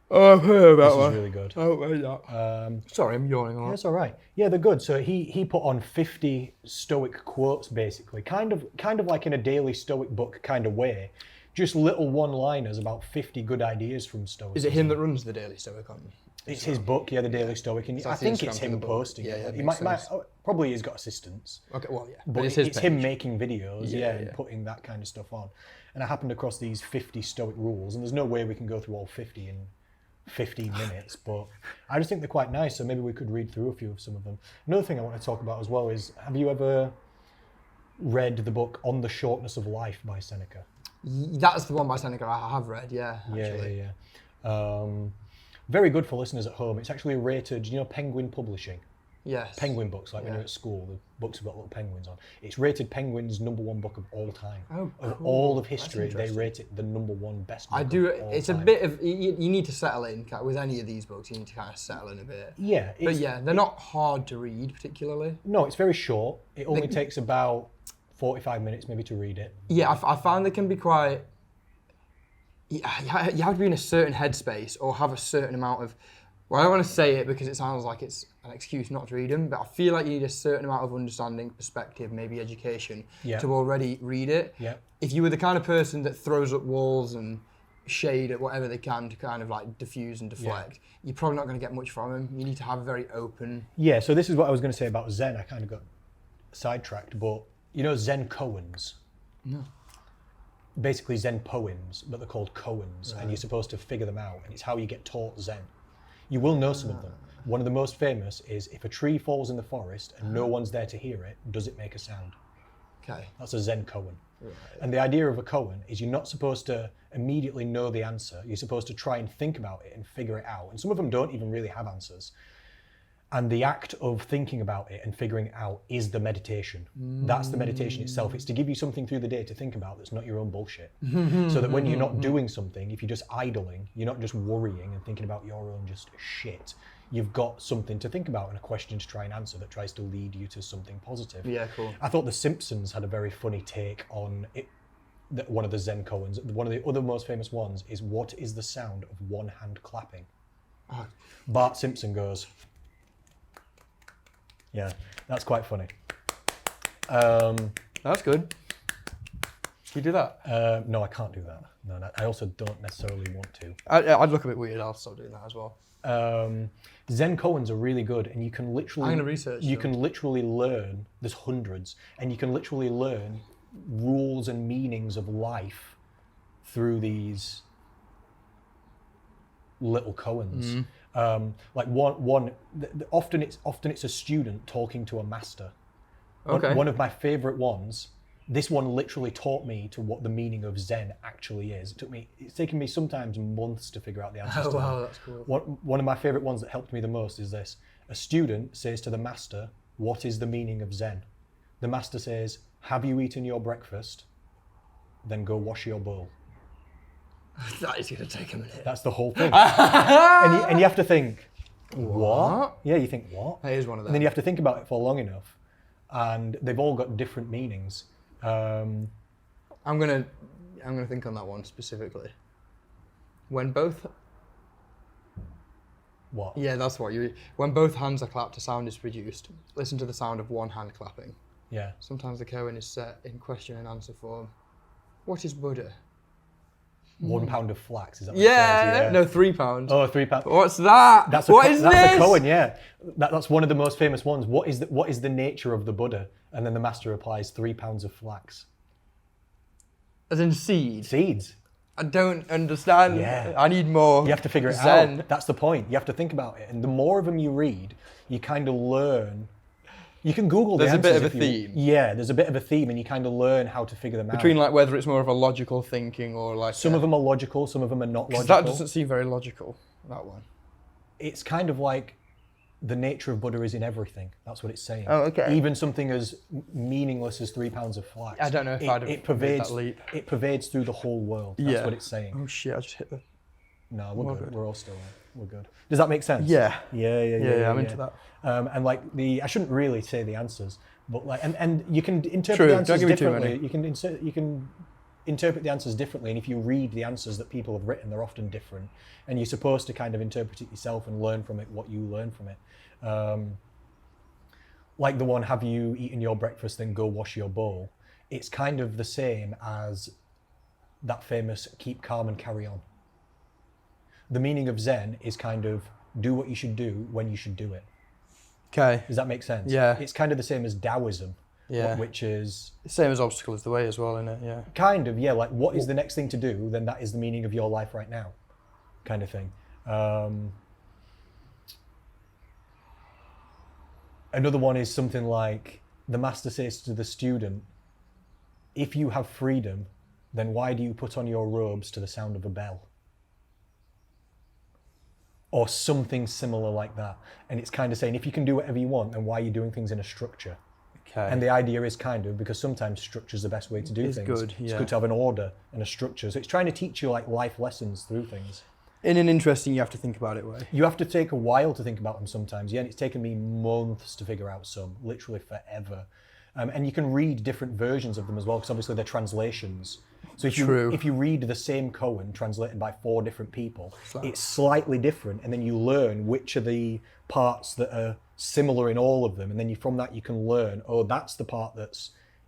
Speaker 2: Oh, I've heard about
Speaker 1: that. This is really good.
Speaker 2: I haven't read that. Sorry, I'm yawning a lot.
Speaker 1: That's all right. Yeah, they're good. So he put on 50 Stoic quotes, basically, kind of like in a daily Stoic book kind of way. Just little one-liners about 50 good ideas from Stoicism.
Speaker 2: Is it him that runs the Daily Stoic on?
Speaker 1: It's his book, yeah, The Daily Stoic, and I think it's him posting it. He might probably has got assistants.
Speaker 2: Okay, well, yeah.
Speaker 1: But it's him making videos, and putting that kind of stuff on. And I happened across these 50 Stoic rules, and there's no way we can go through all 50 in 15 minutes, but I just think they're quite nice, so maybe we could read through a few of some of them. Another thing I want to talk about as well is, have you ever read the book On the Shortness of Life by Seneca?
Speaker 2: That's the one by Seneca I have read, actually.
Speaker 1: Yeah. Very good for listeners at home. It's actually rated, Penguin Publishing?
Speaker 2: Yes.
Speaker 1: Penguin books, like when you're at school, the books have got little penguins on. It's rated Penguin's #1 book of all time.
Speaker 2: Oh, cool.
Speaker 1: Of all of history, they rate it the #1 best book
Speaker 2: of all
Speaker 1: time.
Speaker 2: A bit of, you need to settle in, with any of these books, you need to kind of settle in a bit.
Speaker 1: Yeah.
Speaker 2: But yeah, they're not hard to read particularly.
Speaker 1: No, it's very short. It only takes about 45 minutes maybe to read it.
Speaker 2: Yeah, I found they can be quite, you have to be in a certain headspace or have a certain amount of, well, I don't want to say it because it sounds like it's an excuse not to read them, but I feel like you need a certain amount of understanding, perspective, maybe education to already read it.
Speaker 1: Yeah.
Speaker 2: If you were the kind of person that throws up walls and shade at whatever they can to kind of like diffuse and deflect, you're probably not going to get much from them. You need to have a very open...
Speaker 1: Yeah, so this is what I was going to say about Zen. I kind of got sidetracked, but Zen koans?
Speaker 2: No.
Speaker 1: Basically Zen poems, but they're called koans, and you're supposed to figure them out, and it's how you get taught Zen. You will know some of them. One of the most famous is, if a tree falls in the forest and no one's there to hear it, does it make a sound?
Speaker 2: Okay.
Speaker 1: That's a Zen koan.
Speaker 2: Right.
Speaker 1: And the idea of a koan is you're not supposed to immediately know the answer. You're supposed to try and think about it and figure it out. And some of them don't even really have answers. And the act of thinking about it and figuring it out is the meditation. That's the meditation itself. It's to give you something through the day to think about that's not your own bullshit. So that when you're not doing something, if you're just idling, you're not just worrying and thinking about your own just shit. You've got something to think about and a question to try and answer that tries to lead you to something positive.
Speaker 2: Yeah, cool.
Speaker 1: I thought The Simpsons had a very funny take on it. One of the Zen koans. One of the other most famous ones is, what is the sound of one hand clapping? Bart Simpson goes... Yeah, that's quite funny.
Speaker 2: That's good. Can you do that?
Speaker 1: No, I can't do that. No, I also don't necessarily want to.
Speaker 2: I'd look a bit weird. I'll stop doing that as well.
Speaker 1: Zen koans are really good, and you can literally...
Speaker 2: I'm going to research them.
Speaker 1: can literally learn, there's hundreds, and you can literally learn rules and meanings of life through these little koans. Like often it's a student talking to a master.
Speaker 2: Okay.
Speaker 1: One of my favorite ones, this one literally taught me to what the meaning of Zen actually is. It's taken me sometimes months to figure out the answers.
Speaker 2: Oh wow, that's cool.
Speaker 1: One of my favorite ones that helped me the most is this. A student says to the master, "What is the meaning of Zen?" The master says, "Have you eaten your breakfast? Then go wash your bowl."
Speaker 2: That is going to take a minute.
Speaker 1: That's the whole thing. and you have to think, What? Yeah, you think, what?
Speaker 2: That is one of them.
Speaker 1: And then you have to think about it for long enough, and they've all got different meanings.
Speaker 2: I'm gonna think on that one specifically. When both.
Speaker 1: What?
Speaker 2: Yeah, that's what you. When both hands are clapped, a sound is produced. Listen to the sound of one hand clapping.
Speaker 1: Yeah.
Speaker 2: Sometimes the koan is set in question and answer form. What is Buddha?
Speaker 1: 1 pound of flax, is that what it says?
Speaker 2: No, £3.
Speaker 1: Oh, £3.
Speaker 2: What's that?
Speaker 1: That's
Speaker 2: What is
Speaker 1: that's
Speaker 2: this?
Speaker 1: a koan, yeah. That's one of the most famous ones. What is the nature of the Buddha? And then the master replies, 3 pounds of flax.
Speaker 2: As in seed.
Speaker 1: Seeds.
Speaker 2: I don't understand.
Speaker 1: Yeah.
Speaker 2: I need more.
Speaker 1: You have to figure it
Speaker 2: Zen.
Speaker 1: out. That's the point. You have to think about it. And the more of them you read, you kind of learn. You can Google the
Speaker 2: There's a
Speaker 1: answers
Speaker 2: bit of
Speaker 1: if
Speaker 2: a
Speaker 1: you-
Speaker 2: theme.
Speaker 1: Yeah, there's a bit of a theme, and you kind of learn how to figure them
Speaker 2: Between
Speaker 1: out.
Speaker 2: like whether it's more of a logical thinking or like
Speaker 1: Some of them are logical, some of them are not
Speaker 2: 'cause
Speaker 1: logical.
Speaker 2: that doesn't seem very logical. That one.
Speaker 1: It's kind of like the nature of Buddha is in everything. That's what it's saying.
Speaker 2: Oh, okay.
Speaker 1: Even something as meaningless as 3 pounds of flax.
Speaker 2: I don't know if I'd have
Speaker 1: it pervades.
Speaker 2: made that leap.
Speaker 1: It pervades through the whole world. That's what it's saying.
Speaker 2: Oh shit! I just hit the.
Speaker 1: No, we're
Speaker 2: Well,
Speaker 1: good.
Speaker 2: good.
Speaker 1: We're all still there. We're good. Does that make sense?
Speaker 2: Yeah.
Speaker 1: Yeah.
Speaker 2: I'm into that.
Speaker 1: And like I shouldn't really say the answers, but like, and you can interpret
Speaker 2: True,
Speaker 1: the
Speaker 2: don't
Speaker 1: answers
Speaker 2: give me too
Speaker 1: differently.
Speaker 2: many.
Speaker 1: You can interpret the answers differently, and if you read the answers that people have written, they're often different, and you're supposed to kind of interpret it yourself and learn from it what you learn from it. Like the one, have you eaten your breakfast, then go wash your bowl? It's kind of the same as that famous keep calm and carry on. The meaning of Zen is kind of do what you should do when you should do it.
Speaker 2: Okay.
Speaker 1: Does that make sense?
Speaker 2: Yeah.
Speaker 1: It's kind of the same as Taoism,
Speaker 2: Yeah.
Speaker 1: which is
Speaker 2: Same as obstacle is the way as well, isn't it? Yeah.
Speaker 1: kind of, yeah, like what is the next thing to do, then that is the meaning of your life right now, kind of thing. Another one is something like the master says to the student, if you have freedom, then why do you put on your robes to the sound of a bell? Or something similar like that. And it's kind of saying, if you can do whatever you want, then why are you doing things in a structure?
Speaker 2: Okay.
Speaker 1: And the idea is kind of, because sometimes structure's the best way to do
Speaker 2: It's
Speaker 1: things.
Speaker 2: good,
Speaker 1: It's
Speaker 2: yeah.
Speaker 1: good to have an order and a structure. So it's trying to teach you like life lessons through things.
Speaker 2: In an interesting, you have to think about it way.
Speaker 1: You have to take a while to think about them sometimes. Yeah, and it's taken me months to figure out some, literally forever. And you can read different versions of them as well, because obviously they're translations. So
Speaker 2: True.
Speaker 1: if you read the same koan translated by 4 different people, it's slightly different, and then you learn which are the parts that are similar in all of them, and then from that you can learn, oh, that's the part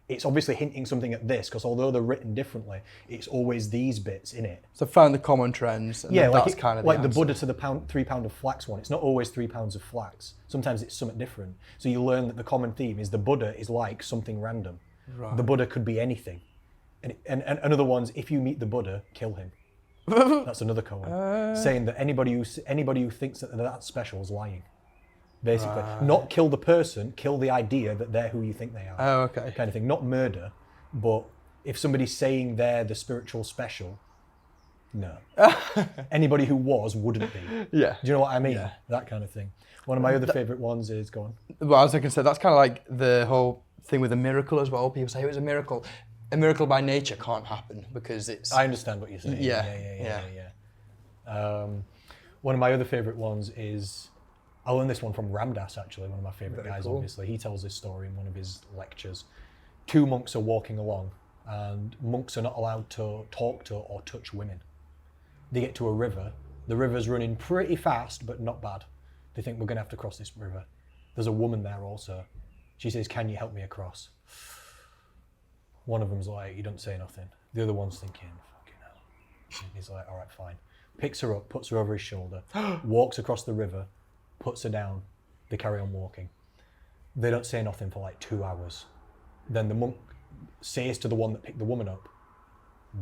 Speaker 1: it's obviously hinting something at this, because although they're written differently, it's always these bits in it.
Speaker 2: So find the common trends. And
Speaker 1: Yeah,
Speaker 2: then
Speaker 1: like
Speaker 2: that's kind of
Speaker 1: like the
Speaker 2: answer.
Speaker 1: Buddha to the 3 pound of flax one. It's not always 3 pounds of flax. Sometimes it's something different. So you learn that the common theme is the Buddha is like something random.
Speaker 2: Right.
Speaker 1: The Buddha could be anything. And another one's, if you meet the Buddha, kill him. That's another koan, saying that anybody who thinks that they're that special is lying. Basically, not kill the person, kill the idea that they're who you think they are.
Speaker 2: Oh, okay.
Speaker 1: Kind of thing. Not murder, but if somebody's saying they're the spiritual special, no. Anybody who was wouldn't be.
Speaker 2: Yeah.
Speaker 1: Do you know what I mean?
Speaker 2: Yeah.
Speaker 1: That kind of thing. One of my other favourite ones is, go on.
Speaker 2: Well, as I can say, that's kind of like the whole thing with a miracle as well. People say it was a miracle. A miracle by nature can't happen because it's.
Speaker 1: I understand what you're saying.
Speaker 2: Yeah.
Speaker 1: One of my other favourite ones is, I learned this one from Ramdas, actually, one of my favourite
Speaker 2: Very
Speaker 1: guys,
Speaker 2: cool.
Speaker 1: obviously. He tells this story in one of his lectures. 2 monks are walking along, and monks are not allowed to talk to or touch women. They get to a river. The river's running pretty fast, but not bad. They think, we're going to have to cross this river. There's a woman there also. She says, can you help me across? One of them's like, he doesn't say nothing. The other one's thinking, fucking hell. And he's like, all right, fine. Picks her up, puts her over his shoulder, walks across the river, puts her down. They carry on walking. They don't say nothing for like 2 hours. Then the monk says to the one that picked the woman up,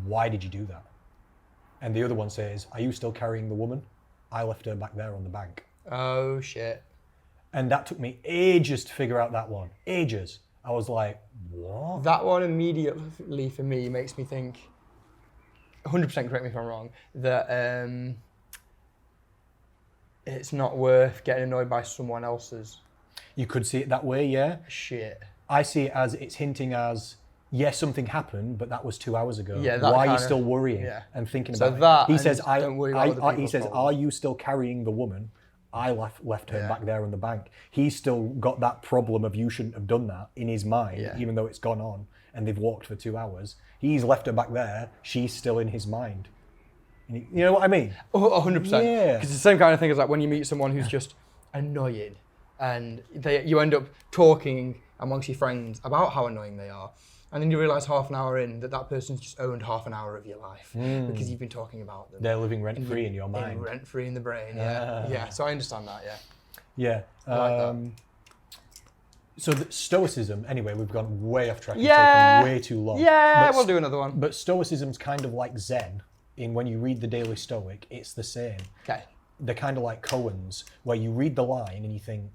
Speaker 1: why did you do that? And the other one says, are you still carrying the woman? I left her back there on the bank.
Speaker 2: Oh shit.
Speaker 1: And that took me ages to figure out that one. Ages. I was like, what?
Speaker 2: That one immediately for me makes me think. 100% correct me if I'm wrong. That it's not worth getting annoyed by someone else's
Speaker 1: You could see it that way, yeah.
Speaker 2: shit.
Speaker 1: I see it as, it's hinting as, yes, something happened, but that was 2 hours ago.
Speaker 2: Yeah, that
Speaker 1: why are you
Speaker 2: kinda-
Speaker 1: still worrying
Speaker 2: yeah.
Speaker 1: and thinking
Speaker 2: So
Speaker 1: about
Speaker 2: that
Speaker 1: it? He
Speaker 2: and
Speaker 1: says,
Speaker 2: don't worry about other
Speaker 1: he
Speaker 2: people's
Speaker 1: says,
Speaker 2: problems.
Speaker 1: are you still carrying the woman? I left her
Speaker 2: Yeah.
Speaker 1: back there on the bank. He's still got that problem of you shouldn't have done that in his mind,
Speaker 2: Yeah.
Speaker 1: even though it's gone on and they've walked for 2 hours. He's left her back there. She's still in his mind. And you know what I mean?
Speaker 2: Oh, 100%.
Speaker 1: Yeah.
Speaker 2: Because it's the same kind of thing as like when you meet someone who's just annoying, and you end up talking amongst your friends about how annoying they are, and then you realise half an hour in that person's just owned half an hour of your life because you've been talking about them.
Speaker 1: They're living rent-free in your mind.
Speaker 2: Rent-free in the brain, yeah. Yeah, so I understand that, yeah.
Speaker 1: Yeah.
Speaker 2: I like that.
Speaker 1: So Stoicism, anyway, we've gone way off track.
Speaker 2: Yeah.
Speaker 1: It's taken way too long.
Speaker 2: Yeah,
Speaker 1: But
Speaker 2: we'll do another one.
Speaker 1: But Stoicism's kind of like Zen. In when you read the Daily Stoic, it's the same.
Speaker 2: Okay.
Speaker 1: They're kind of like koans, where you read the line and you think,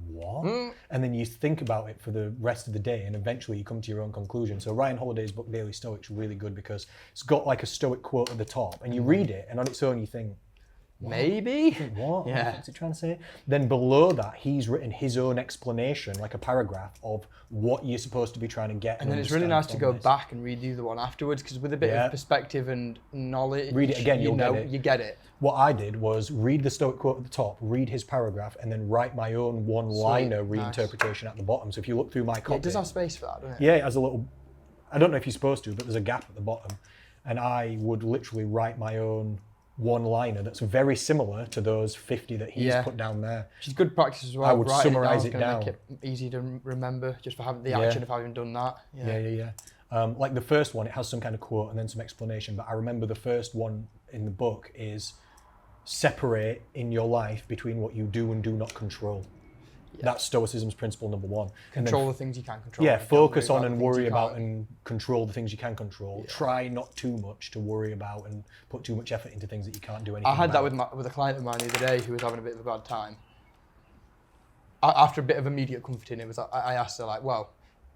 Speaker 1: what? And then you think about it for the rest of the day, and eventually you come to your own conclusion. So Ryan Holiday's book Daily Stoic's really good because it's got like a Stoic quote at the top, and you read it, and on its own you think,
Speaker 2: Maybe.
Speaker 1: what?
Speaker 2: Yeah.
Speaker 1: What's it trying to say? Then below that, he's written his own explanation, like a paragraph of what you're supposed to be trying to get.
Speaker 2: And then it's really nice to go back and read the other one afterwards, because with a bit
Speaker 1: Yeah.
Speaker 2: of perspective and knowledge,
Speaker 1: Read it again, you'll get it.
Speaker 2: You get it.
Speaker 1: What I did was read the Stoic quote at the top, read his paragraph, and then write my own one-liner
Speaker 2: Sweet.
Speaker 1: reinterpretation at the bottom. So if you look through my copy,
Speaker 2: Yeah, it does have space for that, doesn't it?
Speaker 1: yeah, it has a little. I don't know if you're supposed to, but there's a gap at the bottom, and I would literally write my own one-liner that's very similar to those 50 that he's
Speaker 2: Yeah.
Speaker 1: put down there.
Speaker 2: Which is good practice as well.
Speaker 1: I would
Speaker 2: Writing
Speaker 1: summarise
Speaker 2: is
Speaker 1: it
Speaker 2: gonna
Speaker 1: down.
Speaker 2: Make it easy to remember just for having the
Speaker 1: Yeah.
Speaker 2: action of having done that.
Speaker 1: Yeah. Like the first one, it has some kind of quote and then some explanation. But I remember the first one in the book is separate in your life between what you do and do not control. That's Stoicism's principle number one.
Speaker 2: Control the things you can control.
Speaker 1: Yeah,
Speaker 2: and don't
Speaker 1: focus
Speaker 2: worry
Speaker 1: on
Speaker 2: about
Speaker 1: and
Speaker 2: the things
Speaker 1: worry
Speaker 2: you
Speaker 1: about
Speaker 2: can't.
Speaker 1: and control the things you can control. Try not too much to worry about and put too much effort into things that you can't do anything
Speaker 2: I had that
Speaker 1: about.
Speaker 2: with a client of mine the other day who was having a bit of a bad time. After a bit of immediate comforting, it was I asked her like, well,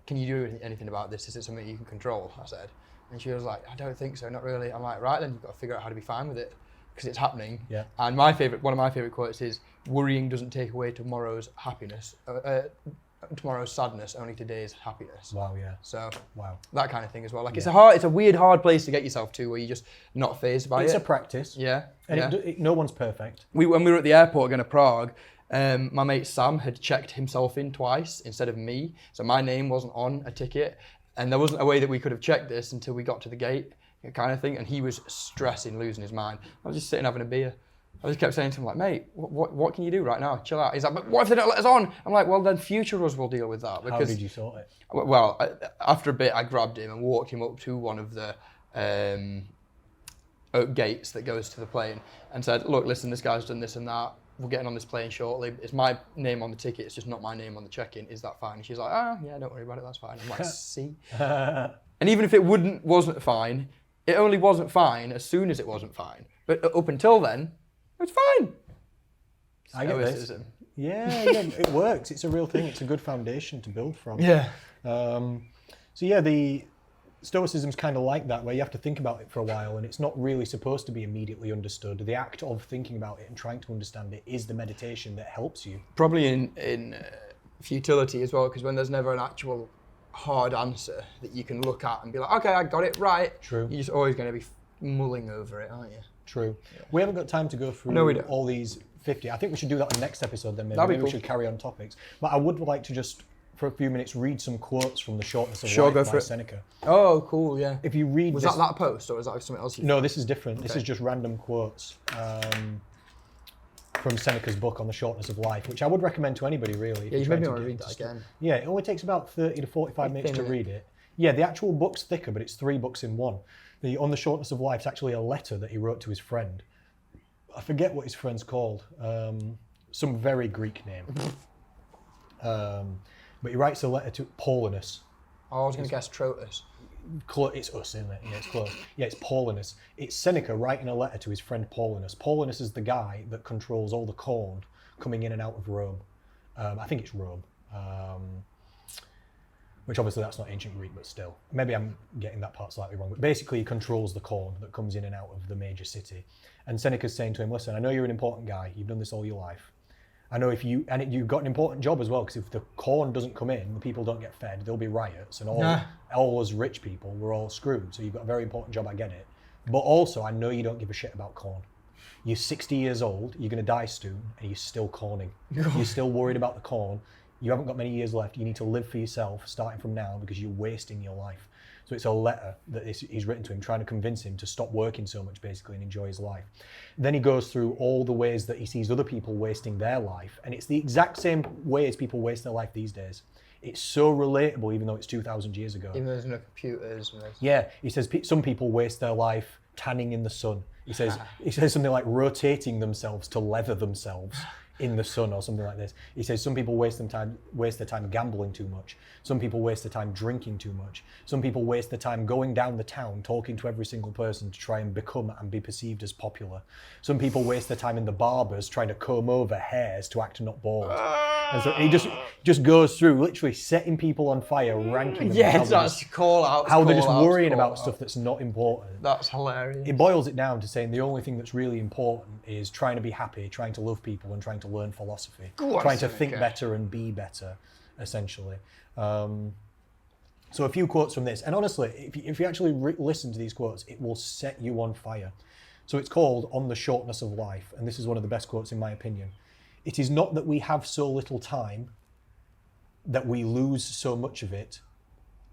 Speaker 2: can you do anything about this? Is it something you can control? I said, and she was like, I don't think so, not really. I'm like, right, then you've got to figure out how to be fine with it because it's happening.
Speaker 1: Yeah.
Speaker 2: And one of my favorite quotes is, worrying doesn't take away tomorrow's happiness, tomorrow's sadness, only today's happiness.
Speaker 1: Wow, yeah.
Speaker 2: So
Speaker 1: Wow.
Speaker 2: that kind of thing as well. Like it's a weird, hard place to get yourself to where you're just not phased by
Speaker 1: It's
Speaker 2: it.
Speaker 1: a practice.
Speaker 2: Yeah.
Speaker 1: And
Speaker 2: yeah.
Speaker 1: no one's perfect.
Speaker 2: When we were at the airport going to Prague, my mate Sam had checked himself in twice instead of me. So my name wasn't on a ticket. And there wasn't a way that we could have checked this until we got to the gate, kind of thing. And he was stressing, losing his mind. I was just sitting having a beer. I just kept saying to him, like, mate, what can you do right now? Chill out. He's like, but what if they don't let us on? I'm like, well, then future us will deal with that.
Speaker 1: How did you sort it?
Speaker 2: Well, after a bit, I grabbed him and walked him up to one of the gates that goes to the plane and said, look, listen, this guy's done this and that. We're getting on this plane shortly. It's my name on the ticket. It's just not my name on the check-in. Is that fine? And she's like, yeah, don't worry about it. That's fine. I'm like, see? And even if it wasn't fine, it only wasn't fine as soon as it wasn't fine. But up until then, it's fine.
Speaker 1: I get this.
Speaker 2: Stoicism.
Speaker 1: Yeah, it works. It's a real thing. It's a good foundation to build from.
Speaker 2: Yeah.
Speaker 1: The Stoicism's kind of like that, where you have to think about it for a while, and it's not really supposed to be immediately understood. The act of thinking about it and trying to understand it is the meditation that helps you.
Speaker 2: Probably in futility as well, because when there's never an actual hard answer that you can look at and be like, okay, I got it right.
Speaker 1: True.
Speaker 2: You're just always going to be mulling over it, aren't you?
Speaker 1: True. We haven't got time to go through
Speaker 2: No, we don't.
Speaker 1: all these 50. I think we should do that on the next episode then.
Speaker 2: That'd be
Speaker 1: Maybe
Speaker 2: cool.
Speaker 1: we should carry on topics. But I would like to just, for a few minutes, read some quotes from The Shortness of
Speaker 2: Sure,
Speaker 1: Life
Speaker 2: go
Speaker 1: by
Speaker 2: for it.
Speaker 1: Seneca.
Speaker 2: Oh, cool, yeah.
Speaker 1: If you read
Speaker 2: Was
Speaker 1: this,
Speaker 2: that post, or was that something else?
Speaker 1: No, this is different. This
Speaker 2: Okay.
Speaker 1: is just random quotes from Seneca's book on the shortness of life, which I would recommend to anybody, really. if
Speaker 2: Yeah,
Speaker 1: you're
Speaker 2: you
Speaker 1: trying
Speaker 2: made me
Speaker 1: to
Speaker 2: want to
Speaker 1: get
Speaker 2: read
Speaker 1: into
Speaker 2: that
Speaker 1: stuff.
Speaker 2: again.
Speaker 1: Yeah, it only takes about 30 to 45 minutes to
Speaker 2: Isn't it?
Speaker 1: read it. Yeah, the actual book's thicker, but it's 3 books in one. The On the Shortness of Life is actually a letter that he wrote to his friend. I forget what his friend's called. Some very Greek name. But he writes a letter to Paulinus.
Speaker 2: Oh, I was going to guess Trotus.
Speaker 1: It's us, isn't it? Yeah, it's close. Yeah, it's Paulinus. It's Seneca writing a letter to his friend Paulinus. Paulinus is the guy that controls all the corn coming in and out of Rome. I think it's Rome. Which obviously that's not ancient Greek, but still. Maybe I'm getting that part slightly wrong. But basically he controls the corn that comes in and out of the major city. And Seneca's saying to him, listen, I know you're an important guy. You've done this all your life. I know you've got an important job as well, because if the corn doesn't come in, the people don't get fed, there'll be riots, and all us rich people, we're all screwed. So you've got a very important job, I get it. But also, I know you don't give a shit about corn. You're 60 years old, you're going to die soon, and you're still corning. You're still worried about the corn. You haven't got many years left. You need to live for yourself starting from now because you're wasting your life. So it's a letter that he's written to him, trying to convince him to stop working so much, basically, and enjoy his life. Then he goes through all the ways that he sees other people wasting their life. And it's the exact same ways people waste their life these days. It's so relatable, even though it's 2,000 years ago.
Speaker 2: Even though there's no computers.
Speaker 1: Yeah, he says some people waste their life tanning in the sun. He says something like rotating themselves to leather themselves in the sun or something like this. He says some people waste their time gambling too much. Some people waste their time drinking too much. Some people waste their time going down the town talking to every single person to try and become and be perceived as popular. Some people waste their time in the barbers trying to comb over hairs to act not bald. And so he just goes through literally setting people on fire, ranking them.
Speaker 2: Yeah, that's call out.
Speaker 1: How they're just worrying about stuff that's not important.
Speaker 2: That's hilarious.
Speaker 1: It boils it down to saying the only thing that's really important is trying to be happy, trying to love people, and trying to learn philosophy, trying to think better and be better, essentially. So a few quotes from this, and honestly, if you actually listen to these quotes, it will set you on fire. So it's called On the Shortness of Life, and this is one of the best quotes in my opinion. It is not that we have so little time that we lose so much of it.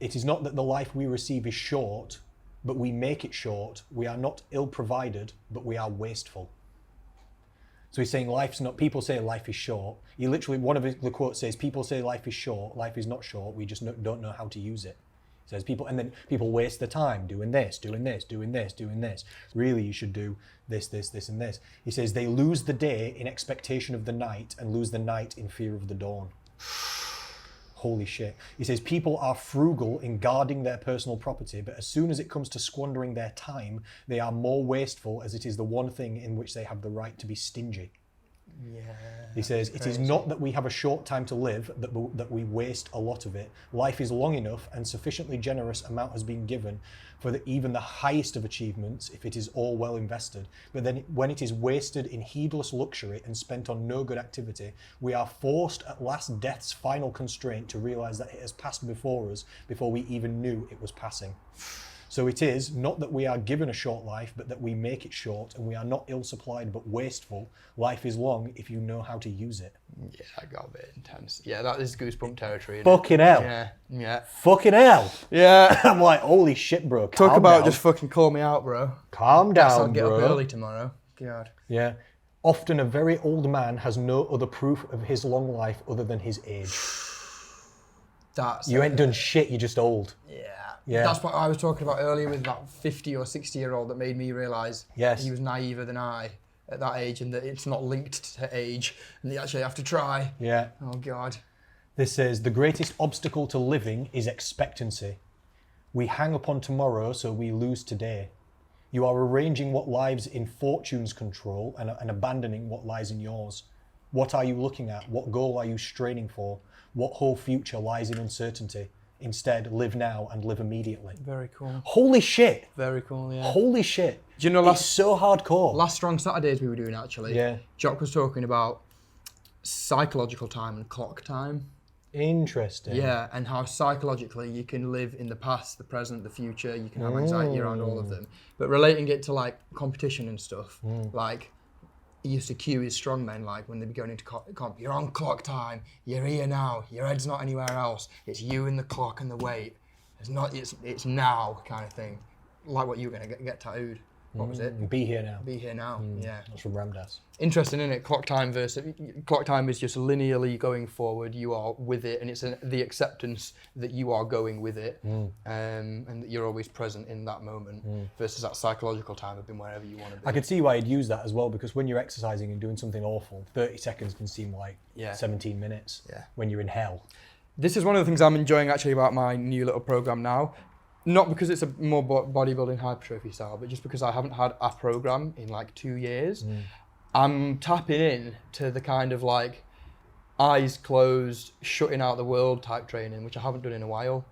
Speaker 1: It is not that the life we receive is short, but we make it short. We are not ill-provided, but we are wasteful. So he's saying people say life is short. He literally, one of the quotes says, people say life is short, life is not short, we just don't know how to use it. He says and then people waste their time doing this. Really, you should do this, and this. He says they lose the day in expectation of the night and lose the night in fear of the dawn. Holy shit. He says people are frugal in guarding their personal property, but as soon as it comes to squandering their time, they are more wasteful, as it is the one thing in which they have the right to be stingy.
Speaker 2: Yeah.
Speaker 1: He says, it is not that we have a short time to live, that we waste a lot of it. Life is long enough and sufficiently generous amount has been given for even the highest of achievements if it is all well invested. But then when it is wasted in heedless luxury and spent on no good activity, we are forced at last death's final constraint to realize that it has passed before us before we even knew it was passing. So it is not that we are given a short life, but that we make it short, and we are not ill-supplied but wasteful. Life is long if you know how to use it.
Speaker 2: Yeah, that got a bit intense. Yeah, that is goosebump territory.
Speaker 1: Fucking hell.
Speaker 2: Yeah.
Speaker 1: Fucking hell.
Speaker 2: Yeah.
Speaker 1: I'm like, holy shit, bro.
Speaker 2: Talk about just fucking call me out, bro.
Speaker 1: Calm down,
Speaker 2: I'll get
Speaker 1: bro.
Speaker 2: up early tomorrow. God.
Speaker 1: Yeah. Often a very old man has no other proof of his long life other than his age. You ain't done shit, you're just old.
Speaker 2: Yeah. That's what I was talking about earlier with that 50 or 60-year-old that made me realise he was naiver than I at that age, and that it's not linked to age, and you actually have to try.
Speaker 1: Yeah.
Speaker 2: Oh, God.
Speaker 1: This says, the greatest obstacle to living is expectancy. We hang upon tomorrow, so we lose today. You are arranging what lies in fortune's control and abandoning what lies in yours. What are you looking at? What goal are you straining for? What whole future lies in uncertainty? Instead, live now and live immediately.
Speaker 2: Very cool.
Speaker 1: Holy shit.
Speaker 2: Very cool, yeah.
Speaker 1: Holy shit.
Speaker 2: Do you know
Speaker 1: it's so hardcore.
Speaker 2: Last Strong Saturdays we were doing, actually.
Speaker 1: Yeah.
Speaker 2: Jock was talking about psychological time and clock time.
Speaker 1: Interesting.
Speaker 2: Yeah, and how psychologically you can live in the past, the present, the future. You can have anxiety around all of them. But relating it to like competition and stuff, like he used to cue his strongmen, like when they'd be going into comp, you're on clock time, you're here now, your head's not anywhere else. It's you and the clock and the weight. It's now kind of thing. Like what you were going to get tattooed. What was it?
Speaker 1: Be here now.
Speaker 2: Be here now, yeah.
Speaker 1: That's from Ramdas.
Speaker 2: Interesting, isn't it? Clock time is just linearly going forward. You are with it, and it's the acceptance that you are going with it, and that you're always present in that moment. Versus that psychological time of being wherever you want to be.
Speaker 1: I could see why you'd use that as well, because when you're exercising and doing something awful, 30 seconds can seem like 17 minutes when you're in hell.
Speaker 2: This is one of the things I'm enjoying actually about my new little program now. Not because it's a more bodybuilding hypertrophy style, but just because I haven't had a program in like 2 years. I'm tapping in to the kind of like eyes closed, shutting out the world type training, which I haven't done in a while.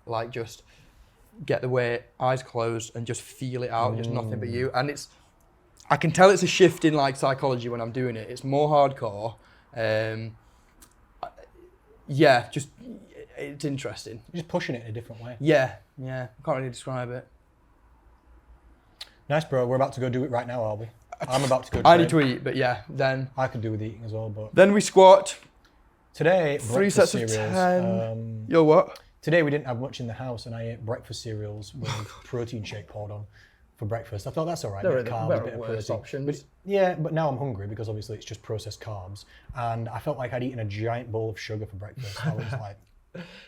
Speaker 2: Like just get the weight, eyes closed, and just feel it out, just nothing but you. And I can tell it's a shift in like psychology when I'm doing it. It's more hardcore. It's interesting.
Speaker 1: You're just pushing it in a different way.
Speaker 2: Yeah. Can't really describe it.
Speaker 1: Nice, bro. We're about to go do it right now, are we? I'm about to go.
Speaker 2: I need to eat, but yeah, then
Speaker 1: I could do with eating as well, but
Speaker 2: we squat.
Speaker 1: today
Speaker 2: 3
Speaker 1: breakfast
Speaker 2: sets of
Speaker 1: cereals.
Speaker 2: 10. Yo, what?
Speaker 1: Today we didn't have much in the house, and I ate breakfast cereals with protein shake poured on for breakfast. I thought that's all right.
Speaker 2: They're
Speaker 1: Bit of carbs,
Speaker 2: the
Speaker 1: bit of
Speaker 2: worst
Speaker 1: protein.
Speaker 2: options.
Speaker 1: Yeah, but now I'm hungry because obviously it's just processed carbs, and I felt like I'd eaten a giant bowl of sugar for breakfast. I was like,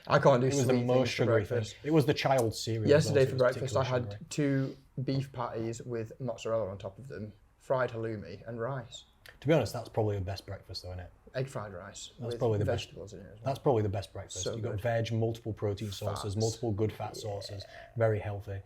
Speaker 2: I can't do
Speaker 1: it was
Speaker 2: sweet
Speaker 1: the most
Speaker 2: things for
Speaker 1: sugary thing.
Speaker 2: breakfast.
Speaker 1: It was the child's cereal.
Speaker 2: Yesterday
Speaker 1: also,
Speaker 2: for
Speaker 1: it was
Speaker 2: breakfast, I
Speaker 1: particularly
Speaker 2: had
Speaker 1: sugary.
Speaker 2: 2 beef patties with mozzarella on top of them, fried halloumi, and rice.
Speaker 1: To be honest, that's probably the best breakfast, though, isn't it?
Speaker 2: Egg fried rice.
Speaker 1: That's
Speaker 2: with
Speaker 1: probably the best.
Speaker 2: vegetables in it as well.
Speaker 1: That's probably the best breakfast.
Speaker 2: So
Speaker 1: You've got
Speaker 2: good.
Speaker 1: veg, multiple protein sources,
Speaker 2: Fats.
Speaker 1: multiple good fat sources, very healthy.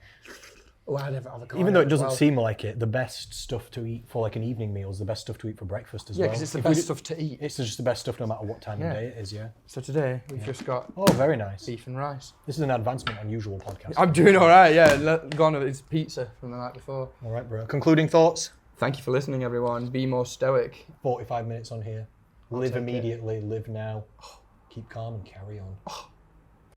Speaker 2: Oh, I had avocado.
Speaker 1: Even though it
Speaker 2: as
Speaker 1: doesn't
Speaker 2: well.
Speaker 1: seem like it, the best stuff to eat for like an evening meal is the best stuff to eat for breakfast as
Speaker 2: Yeah,
Speaker 1: well.
Speaker 2: because it's the
Speaker 1: If we
Speaker 2: best
Speaker 1: do-
Speaker 2: stuff to eat.
Speaker 1: It's just the best stuff no matter what time
Speaker 2: Yeah.
Speaker 1: of day it is, yeah.
Speaker 2: So today we've just got
Speaker 1: Oh, very nice.
Speaker 2: beef and rice.
Speaker 1: This is an advancement on usual podcast.
Speaker 2: I'm doing all right. Yeah, gone. It's pizza from the night before.
Speaker 1: All right, bro. Concluding thoughts?
Speaker 2: Thank you for listening, everyone. Be more stoic.
Speaker 1: 45 minutes on here. Live
Speaker 2: take it.
Speaker 1: immediately, live now. Keep calm and carry on.